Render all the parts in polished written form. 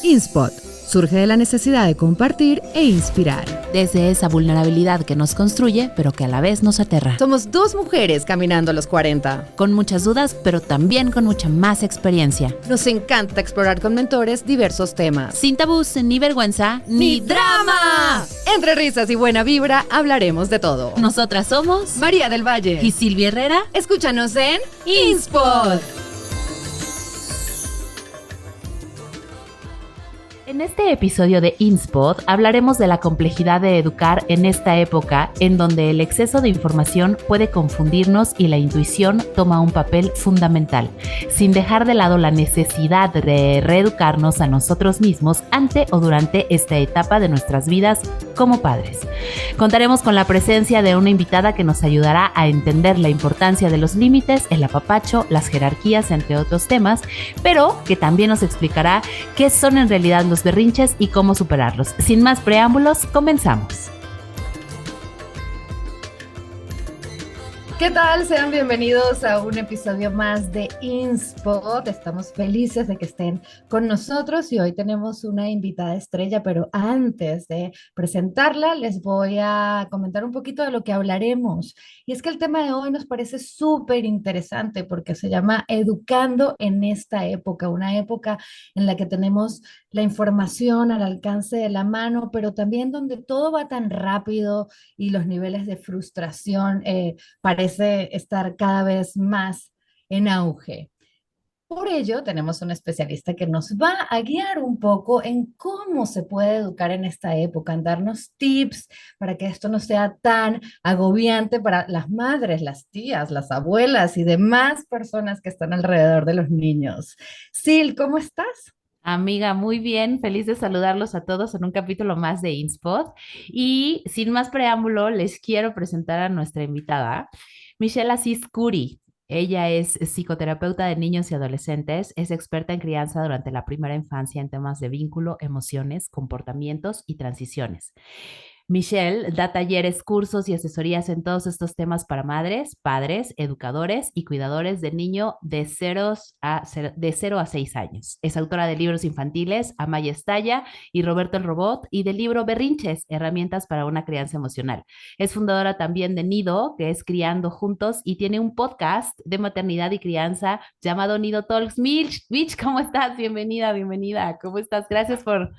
InSpot surge de la necesidad de compartir e inspirar. Desde esa vulnerabilidad que nos construye, pero que a la vez nos aterra. Somos dos mujeres caminando a los 40. Con muchas dudas, pero también con mucha más experiencia. Nos encanta explorar con mentores diversos temas. Sin tabús, ni vergüenza, ni drama. Entre risas y buena vibra, hablaremos de todo. Nosotras somos María del Valle y Silvia Herrera. Escúchanos en InSpot. En este episodio de InSpot hablaremos de la complejidad de educar en esta época en donde el exceso de información puede confundirnos y la intuición toma un papel fundamental, sin dejar de lado la necesidad de reeducarnos a nosotros mismos ante o durante esta etapa de nuestras vidas como padres. Contaremos con la presencia de una invitada que nos ayudará a entender la importancia de los límites, el apapacho, las jerarquías, entre otros temas, pero que también nos explicará qué son en realidad los berrinches y cómo superarlos. Sin más preámbulos, comenzamos. ¿Qué tal? Sean bienvenidos a un episodio más de InSpot. Estamos felices de que estén con nosotros y hoy tenemos una invitada estrella, pero antes de presentarla les voy a comentar un poquito de lo que hablaremos. Y es que el tema de hoy nos parece súper interesante porque se llama Educando en esta época, una época en la que tenemos la información al alcance de la mano, pero también donde todo va tan rápido y los niveles de frustración parece estar cada vez más en auge. Por ello, tenemos un especialista que nos va a guiar un poco en cómo se puede educar en esta época, en darnos tips para que esto no sea tan agobiante para las madres, las tías, las abuelas y demás personas que están alrededor de los niños. Sil, ¿cómo estás? Amiga, muy bien, feliz de saludarlos a todos en un capítulo más de InSpot. Y sin más preámbulo, les quiero presentar a nuestra invitada, Michelle Asís Curi. Ella es psicoterapeuta de niños y adolescentes, es experta en crianza durante la primera infancia en temas de vínculo, emociones, comportamientos y transiciones. Michelle da talleres, cursos y asesorías en todos estos temas para madres, padres, educadores y cuidadores de niño de 0 a 6 años. Es autora de libros infantiles Amaya Estalla y Roberto el Robot y del libro Berrinches, herramientas para una crianza emocional. Es fundadora también de Nido, que es Criando Juntos, y tiene un podcast de maternidad y crianza llamado Nido Talks. Mitch, ¿cómo estás? Bienvenida, bienvenida. ¿Cómo estás? Gracias por...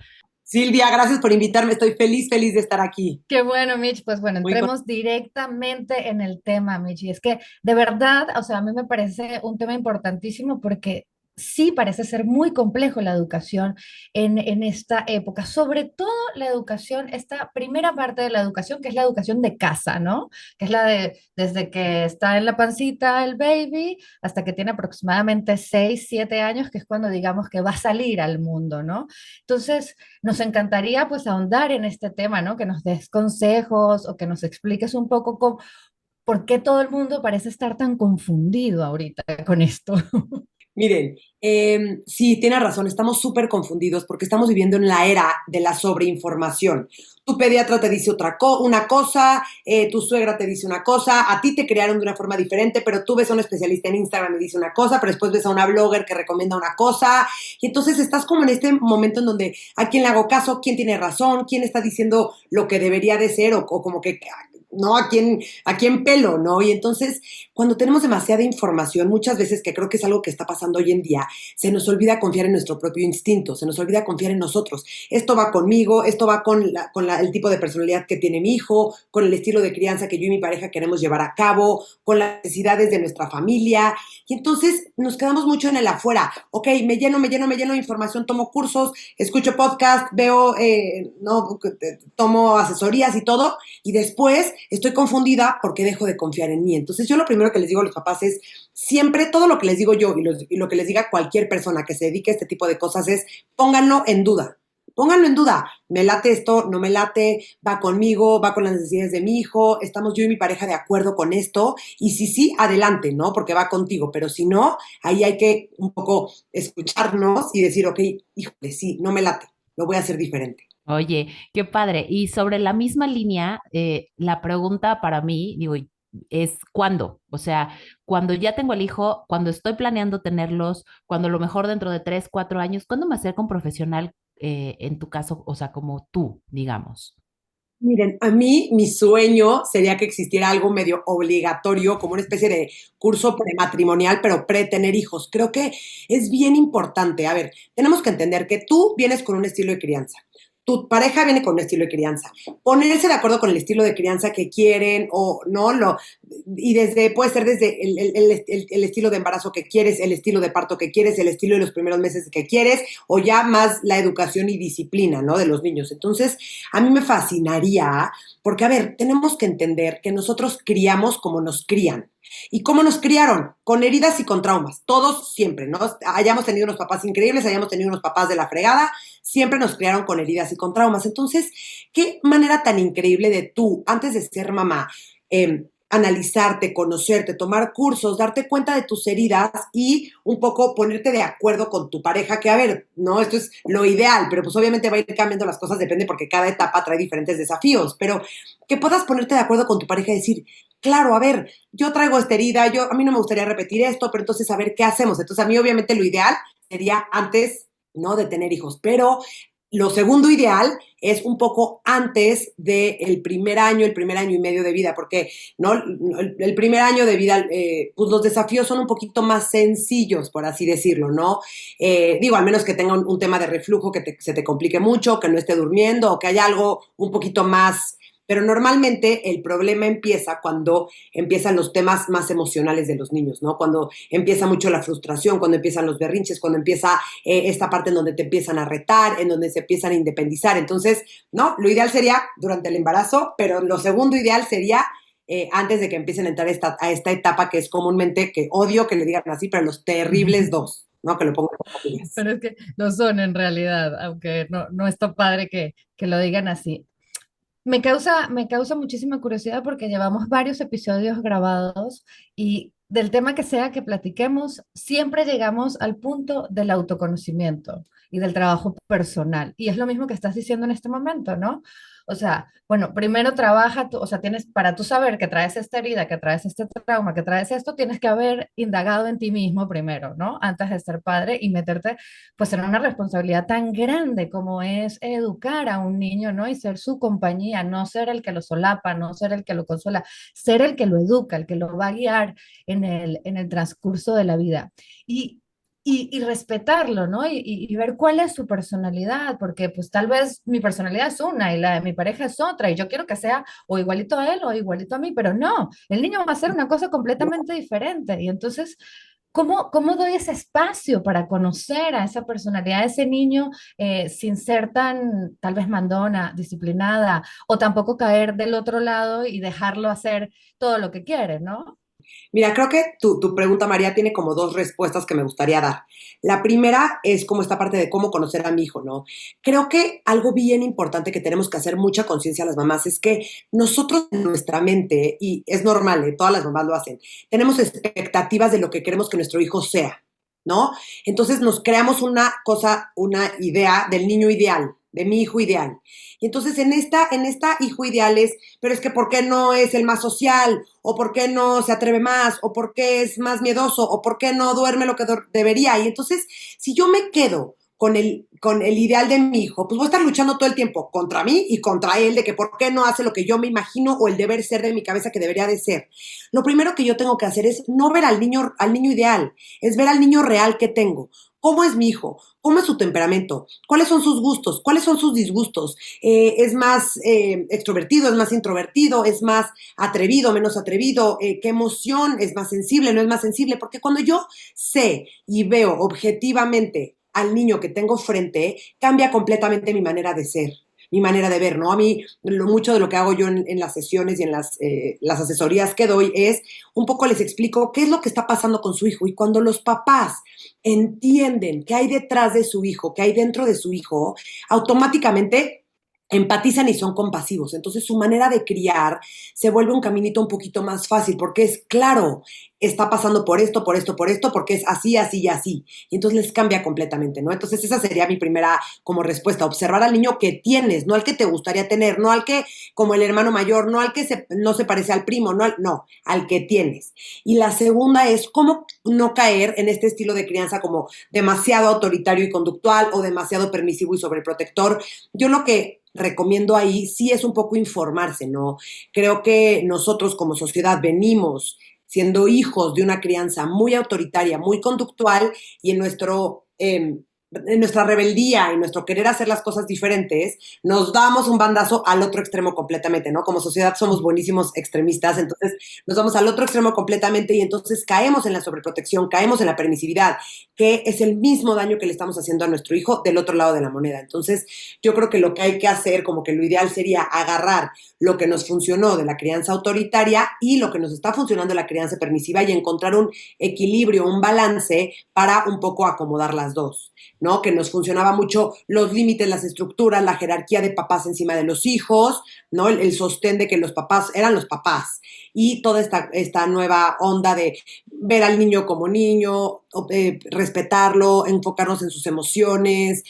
Silvia, gracias por invitarme. Estoy feliz de estar aquí. Qué bueno, Mitch. Pues bueno, entremos directamente en el tema, Mitch. Y es que de verdad, o sea, a mí me parece un tema importantísimo porque sí parece ser muy complejo la educación en esta época, sobre todo la educación, esta primera parte de la educación, que es la educación de casa, ¿no? Que es la de desde que está en la pancita el baby hasta que tiene aproximadamente 6, 7 años, que es cuando digamos que va a salir al mundo, ¿no? Entonces, nos encantaría pues ahondar en este tema, ¿no? Que nos des consejos o que nos expliques un poco cómo, por qué todo el mundo parece estar tan confundido ahorita con esto. Miren, sí, tiene razón, estamos súper confundidos porque estamos viviendo en la era de la sobreinformación. Tu pediatra te dice una cosa, tu suegra te dice una cosa, a ti te crearon de una forma diferente, pero tú ves a un especialista en Instagram y dice una cosa, pero después ves a una blogger que recomienda una cosa, y entonces estás como en este momento en donde a quién le hago caso, quién tiene razón, quién está diciendo lo que debería de ser o como que... ¿no? ¿A quién pelo, no? Y entonces, cuando tenemos demasiada información, muchas veces, que creo que es algo que está pasando hoy en día, se nos olvida confiar en nuestro propio instinto, se nos olvida confiar en nosotros. Esto va conmigo, esto va con el tipo de personalidad que tiene mi hijo, con el estilo de crianza que yo y mi pareja queremos llevar a cabo, con las necesidades de nuestra familia. Y entonces nos quedamos mucho en el afuera. Ok, me lleno de información, tomo cursos, escucho podcast, veo, tomo asesorías y todo, y después estoy confundida porque dejo de confiar en mí. Entonces yo lo primero que les digo a los papás es siempre todo lo que les digo yo y lo que les diga cualquier persona que se dedique a este tipo de cosas es pónganlo en duda. Pónganlo en duda. ¿Me late esto? ¿No me late? ¿Va conmigo? ¿Va con las necesidades de mi hijo? ¿Estamos yo y mi pareja de acuerdo con esto? Y si sí, adelante, ¿no? Porque va contigo. Pero si no, ahí hay que un poco escucharnos y decir, ok, híjole, sí, no me late. Lo voy a hacer diferente. Oye, qué padre. Y sobre la misma línea, la pregunta para mí, digo, es ¿cuándo? O sea, cuando ya tengo el hijo, cuando estoy planeando tenerlos, cuando a lo mejor dentro de 3, 4 años, ¿cuándo me acerco a un profesional en tu caso, o sea, como tú, digamos? Miren, a mí mi sueño sería que existiera algo medio obligatorio, como una especie de curso prematrimonial, pero pre-tener hijos. Creo que es bien importante. A ver, tenemos que entender que tú vienes con un estilo de crianza. Tu pareja viene con un estilo de crianza. Ponerse de acuerdo con el estilo de crianza que quieren o no, y puede ser desde el estilo de embarazo que quieres, el estilo de parto que quieres, el estilo de los primeros meses que quieres, o ya más la educación y disciplina, ¿no? De los niños. Entonces, a mí me fascinaría, porque, a ver, tenemos que entender que nosotros criamos como nos crían. ¿Y cómo nos criaron? Con heridas y con traumas. Todos siempre, ¿no? Hayamos tenido unos papás increíbles, hayamos tenido unos papás de la fregada, siempre nos criaron con heridas y con traumas. Entonces, qué manera tan increíble de tú, antes de ser mamá, analizarte, conocerte, tomar cursos, darte cuenta de tus heridas y un poco ponerte de acuerdo con tu pareja, que a ver, no, esto es lo ideal, pero pues obviamente va a ir cambiando las cosas, depende porque cada etapa trae diferentes desafíos, pero que puedas ponerte de acuerdo con tu pareja y decir, claro, a ver, yo traigo esta herida, a mí no me gustaría repetir esto, pero entonces a ver qué hacemos. Entonces a mí obviamente lo ideal sería antes, ¿no? De tener hijos, pero lo segundo ideal es un poco antes del primer año y medio de vida, porque ¿no? El primer año de vida, pues los desafíos son un poquito más sencillos, por así decirlo, ¿no? Digo, al menos que tenga un tema de reflujo que se te complique mucho, que no esté durmiendo o que haya algo un poquito más. Pero normalmente el problema empieza cuando empiezan los temas más emocionales de los niños, ¿no? Cuando empieza mucho la frustración, cuando empiezan los berrinches, cuando empieza esta parte en donde te empiezan a retar, en donde se empiezan a independizar. Entonces, ¿no? Lo ideal sería durante el embarazo, pero lo segundo ideal sería antes de que empiecen a entrar a esta etapa que es comúnmente, que odio que le digan así, pero los terribles dos, ¿no? Que lo pongan en familias. Pero es que lo son en realidad, aunque no está padre que lo digan así. Me causa muchísima curiosidad porque llevamos varios episodios grabados y del tema que sea que platiquemos, siempre llegamos al punto del autoconocimiento y del trabajo personal. Y es lo mismo que estás diciendo en este momento, ¿no? O sea, bueno, primero trabaja tú, o sea, tienes, para tú saber que traes esta herida, que traes este trauma, que traes esto, tienes que haber indagado en ti mismo primero, ¿no? Antes de ser padre y meterte pues en una responsabilidad tan grande como es educar a un niño, ¿no? Y ser su compañía, no ser el que lo solapa, no ser el que lo consuela, ser el que lo educa, el que lo va a guiar en el transcurso de la vida. Y respetarlo, ¿no? Y ver cuál es su personalidad, porque pues tal vez mi personalidad es una y la de mi pareja es otra, y yo quiero que sea o igualito a él o igualito a mí, pero no, el niño va a ser una cosa completamente diferente. Y entonces, ¿cómo doy ese espacio para conocer a esa personalidad de ese niño sin ser tan, tal vez mandona, disciplinada, o tampoco caer del otro lado y dejarlo hacer todo lo que quiere, ¿no? Mira, creo que tu pregunta, María, tiene como dos respuestas que me gustaría dar. La primera es como esta parte de cómo conocer a mi hijo, ¿no? Creo que algo bien importante que tenemos que hacer mucha conciencia a las mamás es que nosotros en nuestra mente, y es normal, todas las mamás lo hacen, tenemos expectativas de lo que queremos que nuestro hijo sea, ¿no? Entonces nos creamos una cosa, una idea del niño ideal, de mi hijo ideal. Y entonces en esta hijo ideal es, pero es que ¿por qué no es el más social? ¿O por qué no se atreve más? ¿O por qué es más miedoso? ¿O por qué no duerme lo que debería? Y entonces, si yo me quedo con el ideal de mi hijo, pues voy a estar luchando todo el tiempo contra mí y contra él, de que por qué no hace lo que yo me imagino o el deber ser de mi cabeza que debería de ser. Lo primero que yo tengo que hacer es no ver al niño ideal, es ver al niño real que tengo. ¿Cómo es mi hijo? ¿Cómo es su temperamento? ¿Cuáles son sus gustos? ¿Cuáles son sus disgustos? ¿Es más extrovertido? ¿Es más introvertido? ¿Es más atrevido? ¿Menos atrevido? ¿Qué emoción? ¿Es más sensible? ¿No es más sensible? Porque cuando yo sé y veo objetivamente al niño que tengo frente, cambia completamente mi manera de ser, mi manera de ver, ¿no? A mí, mucho de lo que hago yo en las sesiones y en las asesorías que doy es, un poco les explico qué es lo que está pasando con su hijo. Y cuando los papás entienden qué hay detrás de su hijo, qué hay dentro de su hijo, automáticamente empatizan y son compasivos. Entonces su manera de criar se vuelve un caminito un poquito más fácil porque es claro, está pasando por esto, por esto, por esto, porque es así, así y así. Y entonces les cambia completamente, ¿no? Entonces esa sería mi primera como respuesta, observar al niño que tienes, no al que te gustaría tener, no al que, como el hermano mayor, no al que no se parece al primo, no, al que tienes. Y la segunda es cómo no caer en este estilo de crianza como demasiado autoritario y conductual o demasiado permisivo y sobreprotector. Yo lo que recomiendo ahí sí es un poco informarse, ¿no? Creo que nosotros como sociedad venimos siendo hijos de una crianza muy autoritaria, muy conductual y en nuestra rebeldía y nuestro querer hacer las cosas diferentes, nos damos un bandazo al otro extremo completamente, ¿no? Como sociedad somos buenísimos extremistas, entonces nos vamos al otro extremo completamente y entonces caemos en la sobreprotección, caemos en la permisividad, que es el mismo daño que le estamos haciendo a nuestro hijo del otro lado de la moneda. Entonces, yo creo que lo que hay que hacer, como que lo ideal sería agarrar lo que nos funcionó de la crianza autoritaria y lo que nos está funcionando de la crianza permisiva y encontrar un equilibrio, un balance para un poco acomodar las dos, ¿no? Que nos funcionaba mucho los límites, las estructuras, la jerarquía de papás encima de los hijos, ¿no? El sostén de que los papás eran los papás y toda esta nueva onda de ver al niño, respetarlo, enfocarnos en sus emociones,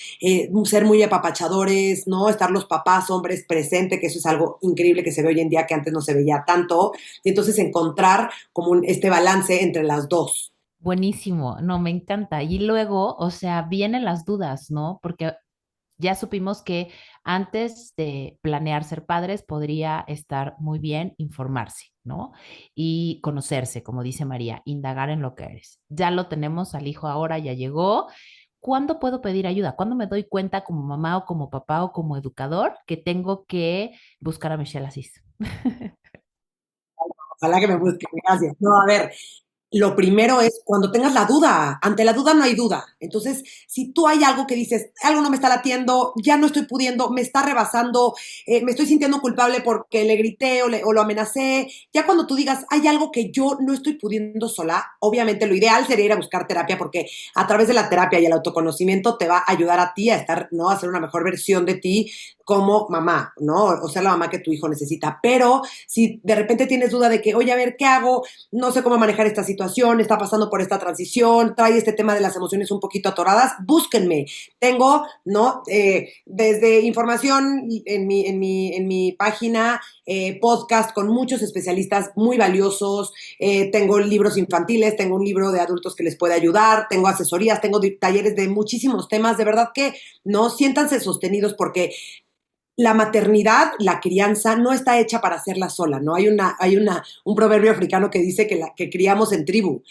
ser muy apapachadores, ¿no? Estar los papás, hombres, presentes, que eso es algo increíble que se ve hoy en día que antes no se veía tanto. Y entonces encontrar como este balance entre las dos. Buenísimo, no, me encanta. Y luego, o sea, vienen las dudas, ¿no? Porque ya supimos que antes de planear ser padres podría estar muy bien informarse, ¿no? Y conocerse, como dice María, indagar en lo que eres. Ya lo tenemos al hijo ahora, ya llegó. ¿Cuándo puedo pedir ayuda? ¿Cuándo me doy cuenta como mamá o como papá o como educador que tengo que buscar a Michelle Asís? Ojalá que me busquen, gracias. No, a ver, lo primero es cuando tengas la duda. Ante la duda no hay duda. Entonces, si tú hay algo que dices, algo no me está latiendo, ya no estoy pudiendo, me está rebasando, me estoy sintiendo culpable porque le grité o lo amenacé, ya cuando tú digas, hay algo que yo no estoy pudiendo sola, obviamente lo ideal sería ir a buscar terapia porque a través de la terapia y el autoconocimiento te va a ayudar a ti a estar, ¿no? A ser una mejor versión de ti como mamá, ¿no? O sea, la mamá que tu hijo necesita. Pero si de repente tienes duda de que, oye, a ver, ¿qué hago? No sé cómo manejar esta situación, está pasando por esta transición, trae este tema de las emociones un poquito atoradas, búsquenme. Tengo, ¿no? Desde información en mi página, podcast con muchos especialistas muy valiosos, tengo libros infantiles, tengo un libro de adultos que les puede ayudar, tengo asesorías, tengo talleres de muchísimos temas, de verdad que, ¿no? Siéntanse sostenidos porque la maternidad, la crianza, no está hecha para hacerla sola, ¿no? Un proverbio africano que dice que criamos en tribu.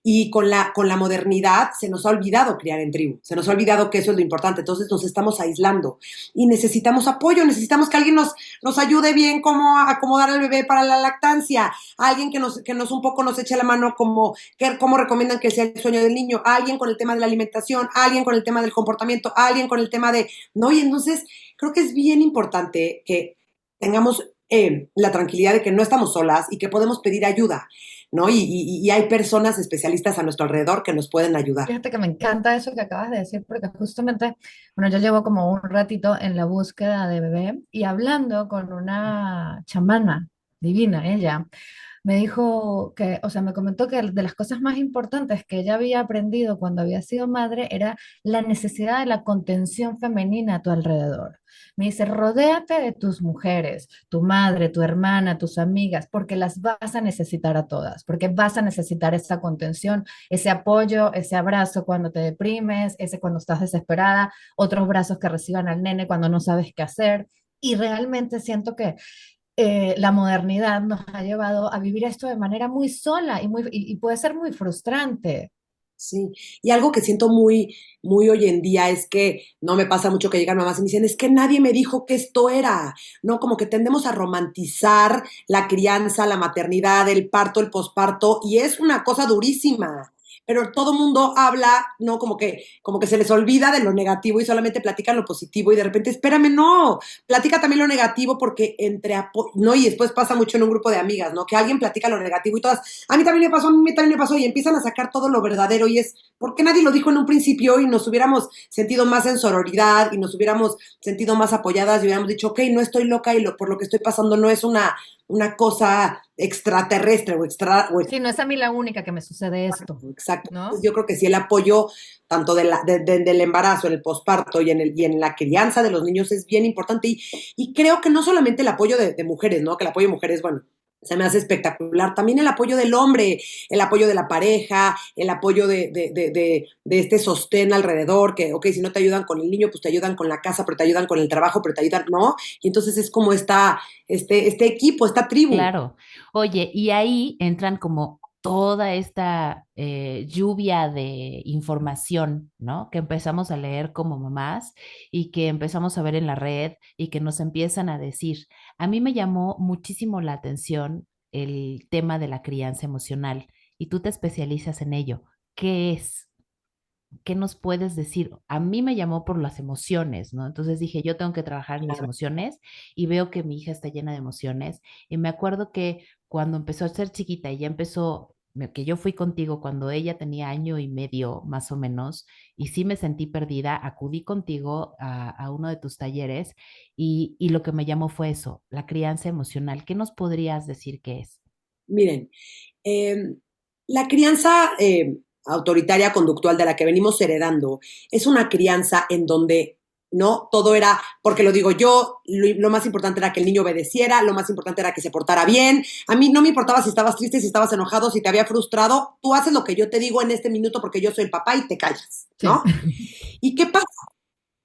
Y con la modernidad se nos ha olvidado criar en tribu, se nos ha olvidado que eso es lo importante, entonces nos estamos aislando y necesitamos apoyo, necesitamos que alguien nos ayude bien cómo acomodar al bebé para la lactancia, alguien que nos un poco nos eche la mano cómo recomiendan que sea el sueño del niño, alguien con el tema de la alimentación, alguien con el tema del comportamiento, alguien con el tema de, ¿no? Y entonces creo que es bien importante que tengamos la tranquilidad de que no estamos solas y que podemos pedir ayuda, ¿no? Y hay personas especialistas a nuestro alrededor que nos pueden ayudar. Fíjate que me encanta eso que acabas de decir, porque justamente, bueno, yo llevo como un ratito en la búsqueda de bebé y hablando con una chamana divina, ella. Me dijo que, o sea, me comentó que de las cosas más importantes que ella había aprendido cuando había sido madre era la necesidad de la contención femenina a tu alrededor. Me dice, rodéate de tus mujeres, tu madre, tu hermana, tus amigas, porque las vas a necesitar a todas, porque vas a necesitar esa contención, ese apoyo, ese abrazo cuando te deprimes, ese cuando estás desesperada, otros brazos que reciban al nene cuando no sabes qué hacer. Y realmente siento que la modernidad nos ha llevado a vivir esto de manera muy sola y puede ser muy frustrante. Sí, y algo que siento muy, muy hoy en día es que no me pasa mucho que llegan mamás y me dicen, es que nadie me dijo que esto era, ¿no? Como que tendemos a romantizar la crianza, la maternidad, el parto, el posparto, y es una cosa durísima. pero todo mundo habla, ¿no? Como que se les olvida de lo negativo y solamente platican lo positivo y de repente, espérame, no, platica también lo negativo porque ¿no? Y después pasa mucho en un grupo de amigas, ¿no? Que alguien platica lo negativo y todas, a mí también me pasó, a mí también me pasó y empiezan a sacar todo lo verdadero y es, ¿por qué nadie lo dijo en un principio y nos hubiéramos sentido más en sororidad y nos hubiéramos sentido más apoyadas y hubiéramos dicho, ok, no estoy loca y por lo que estoy pasando no es una cosa extraterrestre Sí, no es a mí la única que me sucede esto, exacto. ¿no? Entonces, yo creo que sí el apoyo tanto del embarazo, en el posparto y en la crianza de los niños es bien importante y creo que no solamente el apoyo de mujeres, ¿no? Que el apoyo de mujeres, bueno, se me hace espectacular. También el apoyo del hombre, el apoyo de la pareja, el apoyo de este sostén alrededor, que, ok, si no te ayudan con el niño, pues te ayudan con la casa, pero te ayudan con el trabajo, pero te ayudan, ¿no? Y entonces es como este equipo, esta tribu. Claro. Oye, y ahí entran como toda esta lluvia de información, ¿no? Que empezamos a leer como mamás y que empezamos a ver en la red y que nos empiezan a decir. A mí me llamó muchísimo la atención el tema de la crianza emocional y tú te especializas en ello. ¿Qué es? ¿Qué nos puedes decir? A mí me llamó por las emociones, ¿no? Entonces dije, yo tengo que trabajar en mis emociones y veo que mi hija está llena de emociones. Y me acuerdo que cuando empezó a ser chiquita y ya empezó, que yo fui contigo cuando ella tenía año y medio más o menos, y sí me sentí perdida, acudí contigo a uno de tus talleres y lo que me llamó fue eso, la crianza emocional. ¿Qué nos podrías decir que es? Miren, la crianza autoritaria conductual de la que venimos heredando es una crianza en donde no todo era, porque lo digo yo, lo más importante era que el niño obedeciera, lo más importante era que se portara bien. A mí no me importaba si estabas triste, si estabas enojado, si te había frustrado. Tú haces lo que yo te digo en este minuto porque yo soy el papá y te callas, ¿no? Sí. ¿Y qué pasa?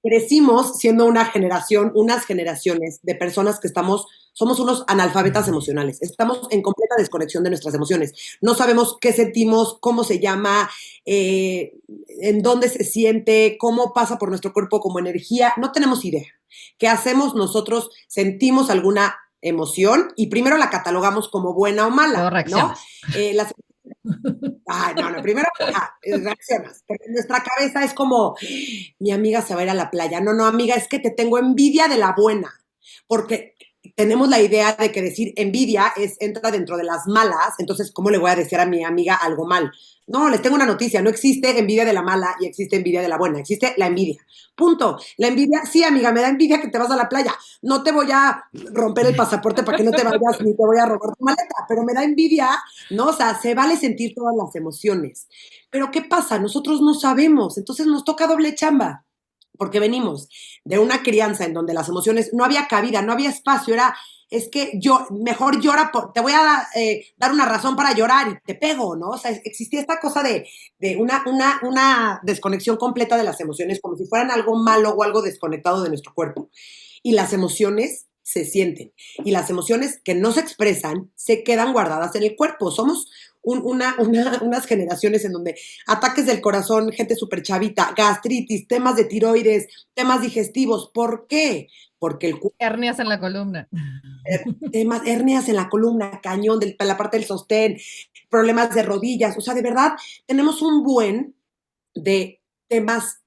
Crecimos siendo unas generaciones de personas que somos unos analfabetas emocionales. Estamos en completa desconexión de nuestras emociones. No sabemos qué sentimos, cómo se llama, en dónde se siente, cómo pasa por nuestro cuerpo como energía. No tenemos idea. ¿Qué hacemos? Nosotros sentimos alguna emoción y primero la catalogamos como buena o mala, Luego ¿no? reaccionas. No, primero reaccionas, porque nuestra cabeza es como, mi amiga se va a ir a la playa. No, amiga, es que te tengo envidia de la buena, porque tenemos la idea de que decir envidia entra dentro de las malas, entonces, ¿cómo le voy a decir a mi amiga algo mal? No, les tengo una noticia, no existe envidia de la mala y existe envidia de la buena, existe la envidia. Punto. La envidia, sí, amiga, me da envidia que te vas a la playa. No te voy a romper el pasaporte para que no te vayas ni te voy a robar tu maleta, pero me da envidia, ¿no? O sea, se vale sentir todas las emociones. Pero ¿qué pasa? Nosotros no sabemos, entonces nos toca doble chamba porque venimos de una crianza en donde las emociones no había cabida, no había espacio, es que mejor llora, te voy a dar una razón para llorar y te pego, ¿no? O sea, existía esta cosa de una desconexión completa de las emociones, como si fueran algo malo o algo desconectado de nuestro cuerpo. Y las emociones se sienten. Y las emociones que no se expresan se quedan guardadas en el cuerpo. Somos unas generaciones en donde ataques del corazón, gente súper chavita, gastritis, temas de tiroides, temas digestivos. ¿Por qué? Porque el cuerpo... Hernias en la columna. Temas, hernias en la columna, cañón, la parte del sostén, problemas de rodillas. O sea, de verdad, tenemos un buen de temas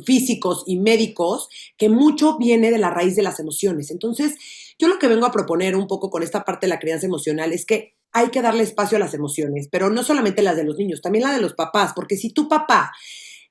físicos y médicos que mucho viene de la raíz de las emociones. Entonces, yo lo que vengo a proponer un poco con esta parte de la crianza emocional es que hay que darle espacio a las emociones, pero no solamente las de los niños, también la de los papás, porque si tu papá,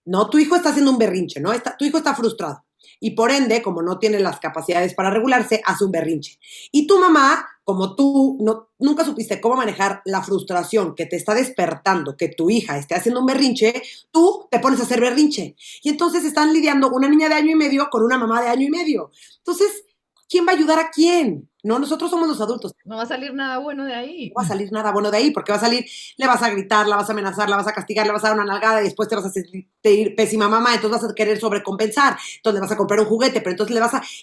no, tu hijo está haciendo un berrinche, ¿no? Tu hijo está frustrado y por ende, como no tiene las capacidades para regularse, hace un berrinche. Y tu mamá, como tú nunca supiste cómo manejar la frustración que te está despertando, que tu hija esté haciendo un berrinche, tú te pones a hacer berrinche. Y entonces están lidiando una niña de año y medio con una mamá de año y medio. Entonces, ¿quién va a ayudar a quién? No, nosotros somos los adultos. No va a salir nada bueno de ahí. No va a salir nada bueno de ahí, porque va a salir, le vas a gritar, la vas a amenazar, la vas a castigar, le vas a dar una nalgada y después te vas a sentir pésima mamá, entonces vas a querer sobrecompensar, entonces le vas a comprar un juguete, pero entonces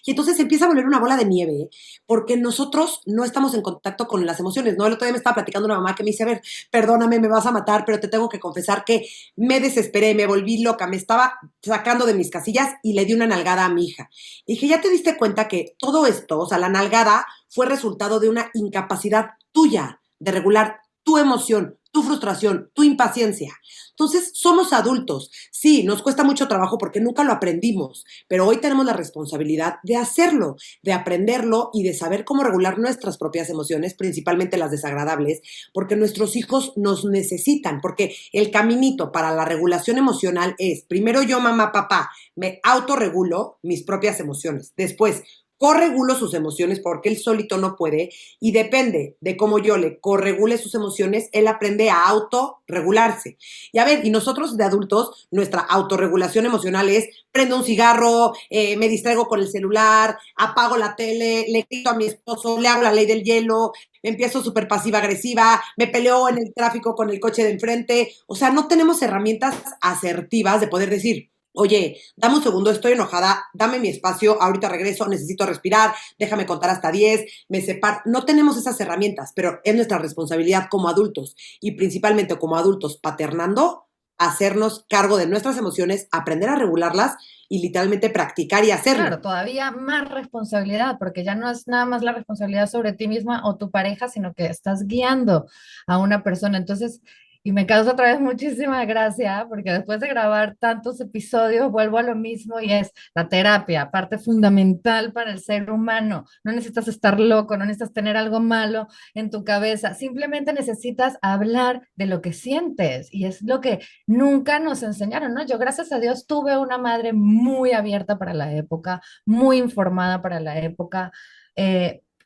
y entonces empieza a volver una bola de nieve, porque nosotros no estamos en contacto con las emociones, ¿no? El otro día me estaba platicando una mamá que me dice, a ver, perdóname, me vas a matar, pero te tengo que confesar que me desesperé, me volví loca, me estaba sacando de mis casillas y le di una nalgada a mi hija. Y dije, ¿ya te diste cuenta que todo esto, o sea, la nalgada fue resultado de una incapacidad tuya de regular tu emoción, tu frustración, tu impaciencia. Entonces, somos adultos. Sí, nos cuesta mucho trabajo porque nunca lo aprendimos, pero hoy tenemos la responsabilidad de hacerlo, de aprenderlo y de saber cómo regular nuestras propias emociones, principalmente las desagradables, porque nuestros hijos nos necesitan, porque el caminito para la regulación emocional es, primero yo, mamá, papá, me autorregulo mis propias emociones. Después, corregulo sus emociones porque él solito no puede y depende de cómo yo le corregule sus emociones, él aprende a autorregularse. Y a ver, y nosotros de adultos, nuestra autorregulación emocional es prendo un cigarro, me distraigo con el celular, apago la tele, le grito a mi esposo, le hago la ley del hielo, empiezo súper pasiva-agresiva, me peleo en el tráfico con el coche de enfrente. O sea, no tenemos herramientas asertivas de poder decir, oye, dame un segundo, estoy enojada, dame mi espacio, ahorita regreso, necesito respirar, déjame contar hasta 10, me separo. No tenemos esas herramientas, pero es nuestra responsabilidad como adultos y principalmente como adultos paternando, hacernos cargo de nuestras emociones, aprender a regularlas y literalmente practicar y hacerlo. Claro, todavía más responsabilidad, porque ya no es nada más la responsabilidad sobre ti misma o tu pareja, sino que estás guiando a una persona. Entonces, y me causa otra vez muchísima gracia, porque después de grabar tantos episodios, vuelvo a lo mismo y es la terapia, parte fundamental para el ser humano. No necesitas estar loco, no necesitas tener algo malo en tu cabeza, simplemente necesitas hablar de lo que sientes y es lo que nunca nos enseñaron, ¿no? Yo, gracias a Dios, tuve una madre muy abierta para la época, muy informada para la época.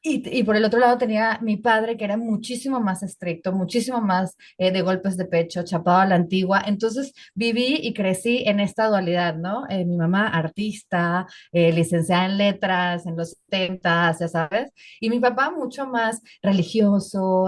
Y por el otro lado tenía mi padre que era muchísimo más estricto, muchísimo más de golpes de pecho, chapado a la antigua. Entonces viví y crecí en esta dualidad, ¿no? Mi mamá artista, licenciada en letras en los 70, ya sabes, y mi papá mucho más religioso,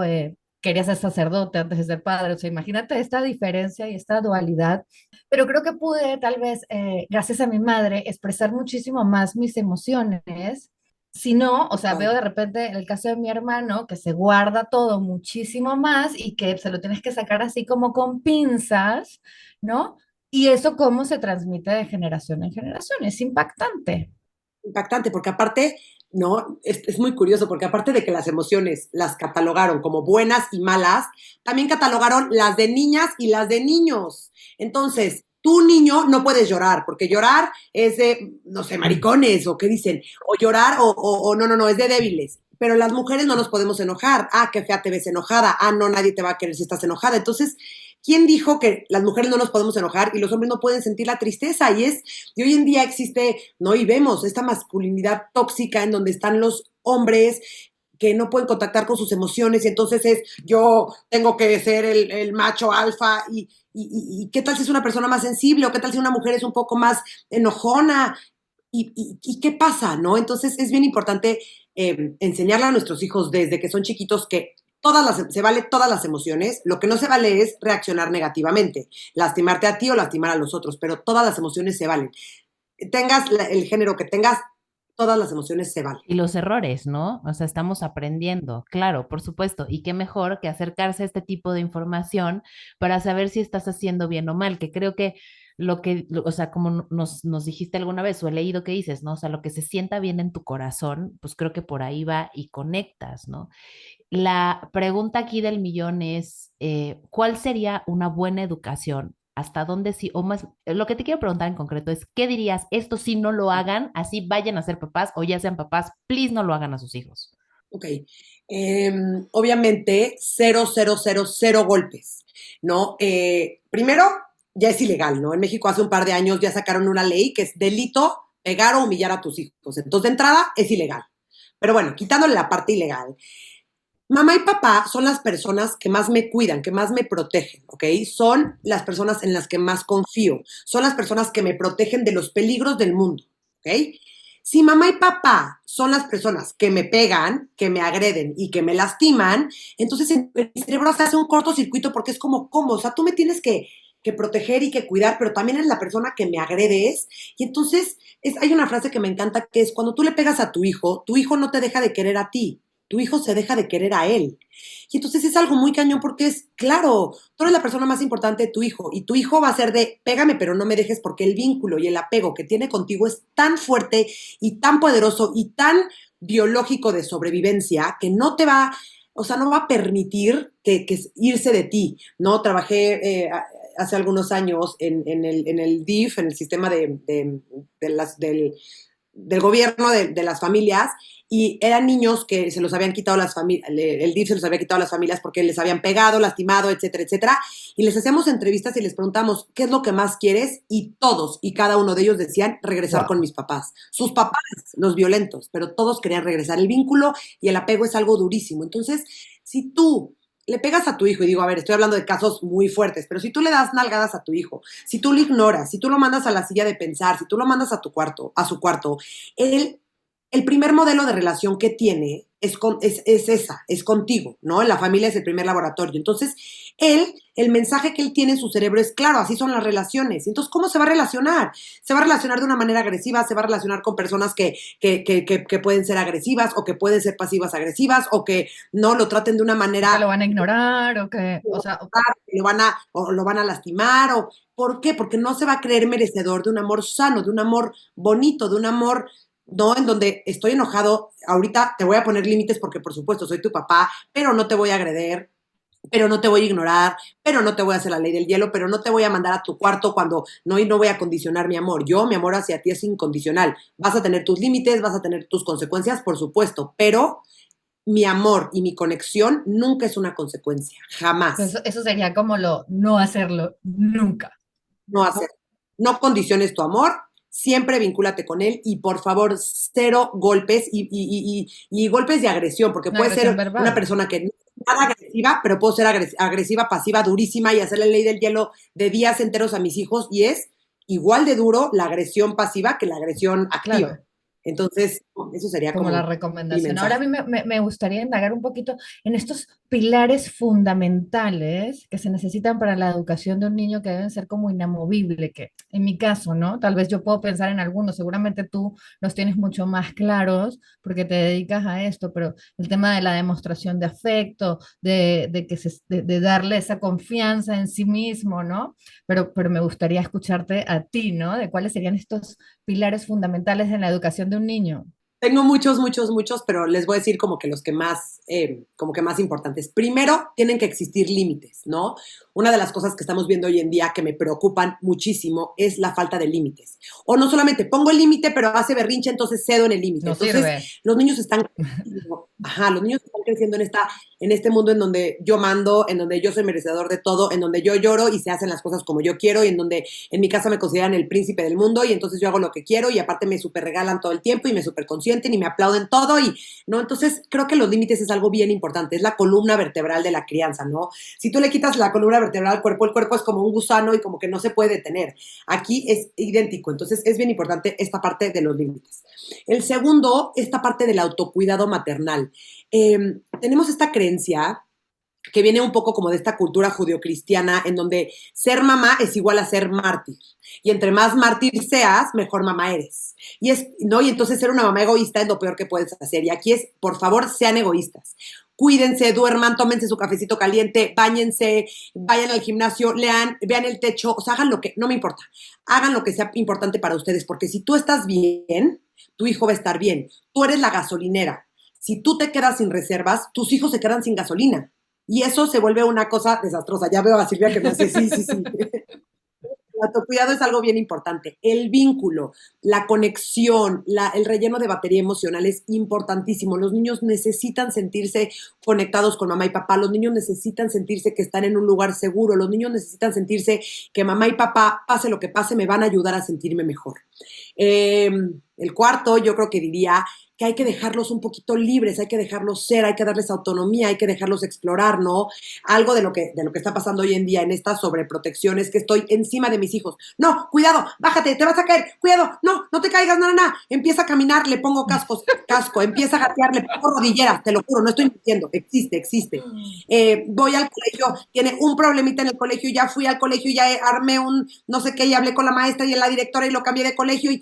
quería ser sacerdote antes de ser padre. O sea, imagínate esta diferencia y esta dualidad. Pero creo que pude, tal vez, gracias a mi madre, expresar muchísimo más mis emociones. Si no, o sea, veo de repente el caso de mi hermano que se guarda todo muchísimo más y que se lo tienes que sacar así como con pinzas, ¿no? Y eso cómo se transmite de generación en generación. Es impactante. Impactante, porque aparte, no, es muy curioso, porque aparte de que las emociones las catalogaron como buenas y malas, también catalogaron las de niñas y las de niños. Entonces, tú niño no puedes llorar, porque llorar es de, no sé, maricones, o qué dicen, o llorar, o no, es de débiles. Pero las mujeres no nos podemos enojar. Ah, qué fea te ves enojada. Ah, no, nadie te va a querer si estás enojada. Entonces, ¿quién dijo que las mujeres no nos podemos enojar y los hombres no pueden sentir la tristeza? Y hoy en día existe, ¿no? Y vemos esta masculinidad tóxica en donde están los hombres que no pueden contactar con sus emociones y entonces es yo tengo que ser el macho alfa y qué tal si es una persona más sensible o qué tal si una mujer es un poco más enojona y qué pasa, ¿no? Entonces es bien importante enseñarle a nuestros hijos desde que son chiquitos que se vale todas las emociones, lo que no se vale es reaccionar negativamente, lastimarte a ti o lastimar a los otros, pero todas las emociones se valen. Tengas el género que tengas, todas las emociones se valen. Y los errores, ¿no? O sea, estamos aprendiendo, claro, por supuesto. Y qué mejor que acercarse a este tipo de información para saber si estás haciendo bien o mal, que creo que o sea, como nos dijiste alguna vez o he leído que dices, ¿no? O sea, lo que se sienta bien en tu corazón, pues creo que por ahí va y conectas, ¿no? La pregunta aquí del millón es, ¿cuál sería una buena educación? ¿Hasta dónde sí? O más, lo que te quiero preguntar en concreto es, ¿qué dirías? Esto sí no lo hagan, así vayan a ser papás o ya sean papás, please no lo hagan a sus hijos. Ok. Obviamente, cero, cero, cero, cero golpes, ¿no? Primero, ya es ilegal, ¿no? En México hace un par de años ya sacaron una ley que es delito pegar o humillar a tus hijos. Entonces, de entrada, es ilegal. Pero bueno, quitándole la parte ilegal. Mamá y papá son las personas que más me cuidan, que más me protegen, ¿ok? Son las personas en las que más confío. Son las personas que me protegen de los peligros del mundo, ¿ok? Si mamá y papá son las personas que me pegan, que me agreden y que me lastiman, entonces en mi cerebro se hace un cortocircuito porque es como, ¿cómo? O sea, tú me tienes que proteger y que cuidar, pero también eres la persona que me agredes. Y entonces hay una frase que me encanta que es, cuando tú le pegas a tu hijo no te deja de querer a ti. Tu hijo se deja de querer a él. Y entonces es algo muy cañón porque es, claro, tú eres la persona más importante de tu hijo y tu hijo va a ser de, pégame pero no me dejes porque el vínculo y el apego que tiene contigo es tan fuerte y tan poderoso y tan biológico de sobrevivencia que no te va o sea, no va a permitir que irse de ti, ¿no? Trabajé hace algunos años en el DIF, en el sistema del gobierno de las familias, y eran niños que se los habían quitado las familias, el DIF se los había quitado a las familias porque les habían pegado, lastimado, etcétera, etcétera, y les hacíamos entrevistas y les preguntamos, ¿qué es lo que más quieres? Y todos y cada uno de ellos decían, regresar con mis papás. Sus papás, los violentos, pero todos querían regresar. El vínculo y el apego es algo durísimo. Entonces, si tú le pegas a tu hijo, y digo, a ver, estoy hablando de casos muy fuertes, pero si tú le das nalgadas a tu hijo, si tú lo ignoras, si tú lo mandas a la silla de pensar, si tú lo mandas a su cuarto, el primer modelo de relación que tiene es contigo, ¿no? La familia es el primer laboratorio. Entonces, el mensaje que él tiene en su cerebro es claro, así son las relaciones. Entonces, ¿cómo se va a relacionar? Se va a relacionar de una manera agresiva, se va a relacionar con personas que pueden ser agresivas o que pueden ser pasivas agresivas o que no lo traten de una manera... Que lo van a ignorar o que, o sea... lo van a lastimar o... ¿Por qué? Porque no se va a creer merecedor de un amor sano, de un amor bonito, de un amor... ¿no? En donde estoy enojado, ahorita te voy a poner límites porque por supuesto soy tu papá, pero no te voy a agredir, pero no te voy a ignorar, pero no te voy a hacer la ley del hielo, pero no te voy a mandar a tu cuarto cuando no, y no voy a condicionar mi amor. Mi amor hacia ti es incondicional. Vas a tener tus límites, vas a tener tus consecuencias, por supuesto, pero mi amor y mi conexión nunca es una consecuencia, jamás. Eso sería como no hacerlo nunca. No hacer. No condiciones tu amor, siempre vincúlate con él y por favor, cero golpes y golpes de agresión, porque puede ser verbal. Una persona que no es nada agresiva, pero puedo ser agresiva, pasiva, durísima y hacer la ley del hielo de días enteros a mis hijos y es igual de duro la agresión pasiva que la agresión activa. Claro. Entonces, eso sería como la recomendación. Ahora a mí me gustaría indagar un poquito en estos pilares fundamentales que se necesitan para la educación de un niño que deben ser como inamovible, que en mi caso, ¿no? Tal vez yo puedo pensar en algunos, seguramente tú los tienes mucho más claros porque te dedicas a esto, pero el tema de la demostración de afecto, de darle esa confianza en sí mismo, ¿no? Pero me gustaría escucharte a ti, ¿no? De cuáles serían estos pilares fundamentales en la educación de un niño. Tengo muchos, pero les voy a decir como que los que más importantes. Primero, tienen que existir límites, ¿no? Una de las cosas que estamos viendo hoy en día que me preocupan muchísimo es la falta de límites. O no solamente pongo el límite, pero hace berrinche, entonces cedo en el límite. No entonces, sirve. los niños están creciendo en este mundo en donde yo mando, en donde yo soy merecedor de todo, en donde yo lloro y se hacen las cosas como yo quiero y en donde en mi casa me consideran el príncipe del mundo y entonces yo hago lo que quiero y aparte me super regalan todo el tiempo y me super consienten y me aplauden todo y, ¿no? Entonces creo que los límites es algo bien importante, es la columna vertebral de la crianza, ¿no? Si tú le quitas la columna vertebral al cuerpo, el cuerpo es como un gusano y como que no se puede detener. Aquí es idéntico, entonces es bien importante esta parte de los límites. El segundo, esta parte del autocuidado maternal. Tenemos esta creencia que viene un poco como de esta cultura judeocristiana en donde ser mamá es igual a ser mártir. Y entre más mártir seas, mejor mamá eres. Y entonces ser una mamá egoísta es lo peor que puedes hacer. Y aquí es, por favor, sean egoístas. Cuídense, duerman, tómense su cafecito caliente, báñense, vayan al gimnasio, lean, vean el techo, o sea, hagan lo que, no me importa, hagan lo que sea importante para ustedes, porque si tú estás bien, tu hijo va a estar bien. Tú eres la gasolinera. Si tú te quedas sin reservas, tus hijos se quedan sin gasolina. Y eso se vuelve una cosa desastrosa. Ya veo a Silvia que me dice, sí. El autocuidado es algo bien importante. El vínculo, la conexión, el relleno de batería emocional es importantísimo. Los niños necesitan sentirse conectados con mamá y papá. Los niños necesitan sentirse que están en un lugar seguro. Los niños necesitan sentirse que mamá y papá, pase lo que pase, me van a ayudar a sentirme mejor. El cuarto, yo creo que diría que hay que dejarlos un poquito libres, hay que dejarlos ser, hay que darles autonomía, hay que dejarlos explorar, ¿no? Algo de lo que está pasando hoy en día en esta sobreprotección es que estoy encima de mis hijos. No, cuidado, bájate, te vas a caer, cuidado, no te caigas, no. Empieza a caminar, le pongo casco, empieza a gatear, le pongo rodilleras, te lo juro, no estoy mintiendo, existe. Voy al colegio, tiene un problemita en el colegio, ya fui al colegio, ya armé un no sé qué, y hablé con la maestra y la directora y lo cambié de colegio y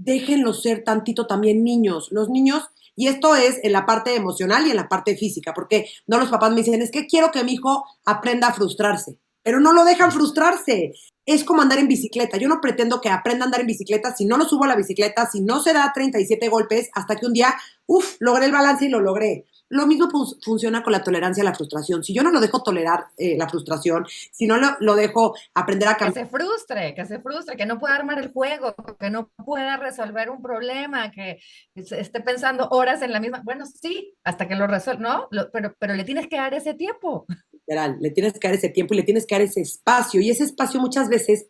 déjenlos ser tantito también niños. Los niños, y esto es en la parte emocional y en la parte física, porque no los papás me dicen, es que quiero que mi hijo aprenda a frustrarse, pero no lo dejan frustrarse. Es como andar en bicicleta. Yo no pretendo que aprenda a andar en bicicleta si no lo subo a la bicicleta, si no se da 37 golpes, hasta que un día, logré el balance y lo logré. Lo mismo funciona con la tolerancia a la frustración. Si yo no lo dejo tolerar la frustración, si no lo dejo aprender a Que cambiar. se frustre, que no pueda armar el juego, que no pueda resolver un problema, que esté pensando horas en la misma. Bueno, sí, hasta que lo resuelva, ¿no? Pero le tienes que dar ese tiempo. Literal, le tienes que dar ese tiempo y le tienes que dar ese espacio. Y ese espacio muchas veces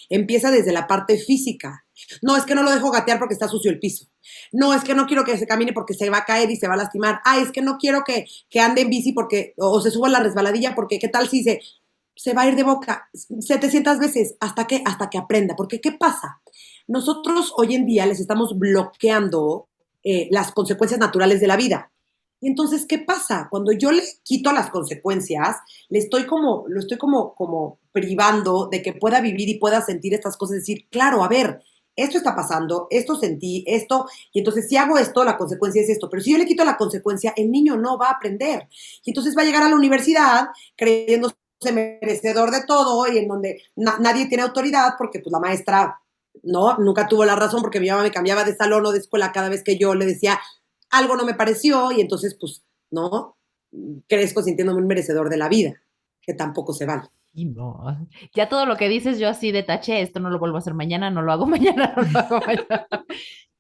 empieza desde la parte física. No, es que no lo dejo gatear porque está sucio el piso. No, es que no quiero que se camine porque se va a caer y se va a lastimar. Ay, es que no quiero que ande en bici o se suba a la resbaladilla porque qué tal si se va a ir de boca 700 veces hasta que aprenda. Porque ¿qué pasa? Nosotros hoy en día les estamos bloqueando las consecuencias naturales de la vida. Y entonces, ¿qué pasa? Cuando yo le quito las consecuencias, lo estoy como privando de que pueda vivir y pueda sentir estas cosas, decir, claro, a ver, esto está pasando, esto sentí, esto, y entonces si hago esto, la consecuencia es esto. Pero si yo le quito la consecuencia, el niño no va a aprender. Y entonces va a llegar a la universidad creyéndose merecedor de todo y en donde nadie tiene autoridad porque pues la maestra, no, nunca tuvo la razón porque mi mamá me cambiaba de salón o de escuela cada vez que yo le decía algo no me pareció y entonces, pues, ¿no? Crezco sintiéndome un merecedor de la vida, que tampoco se vale. Y no, ya todo lo que dices yo así de taché, esto no lo vuelvo a hacer mañana, no lo hago mañana, no lo hago mañana.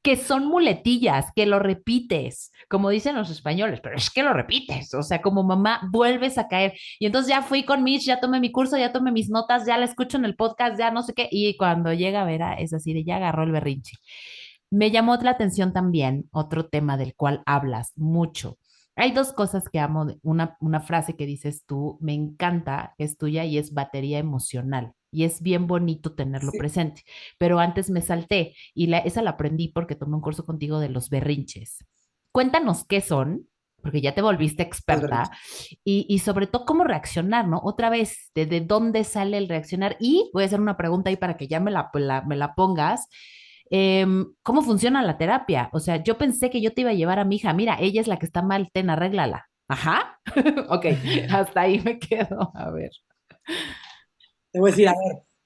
Que son muletillas, que lo repites, como dicen los españoles, pero es que lo repites, o sea, como mamá vuelves a caer. Y entonces ya fui con Mitch, ya tomé mi curso, ya tomé mis notas, ya la escucho en el podcast, ya no sé qué, y cuando llega Vera es así de ya agarró el berrinche. Me llamó la atención también otro tema del cual hablas mucho. Hay dos cosas que amo, una frase que dices tú, me encanta, que es tuya y es batería emocional. Y es bien bonito tenerlo Sí. presente. Pero antes me salté y esa la aprendí porque tomé un curso contigo de los berrinches. Cuéntanos qué son, porque ya te volviste experta, y sobre todo cómo reaccionar, ¿no? Otra vez, de dónde sale el reaccionar. Y voy a hacer una pregunta ahí para que ya me la pongas. ¿Cómo funciona la terapia? O sea, yo pensé que yo te iba a llevar a mi hija, mira, ella es la que está mal, ten, arréglala. Ajá, ok, hasta ahí me quedo, a ver. Te voy a decir, a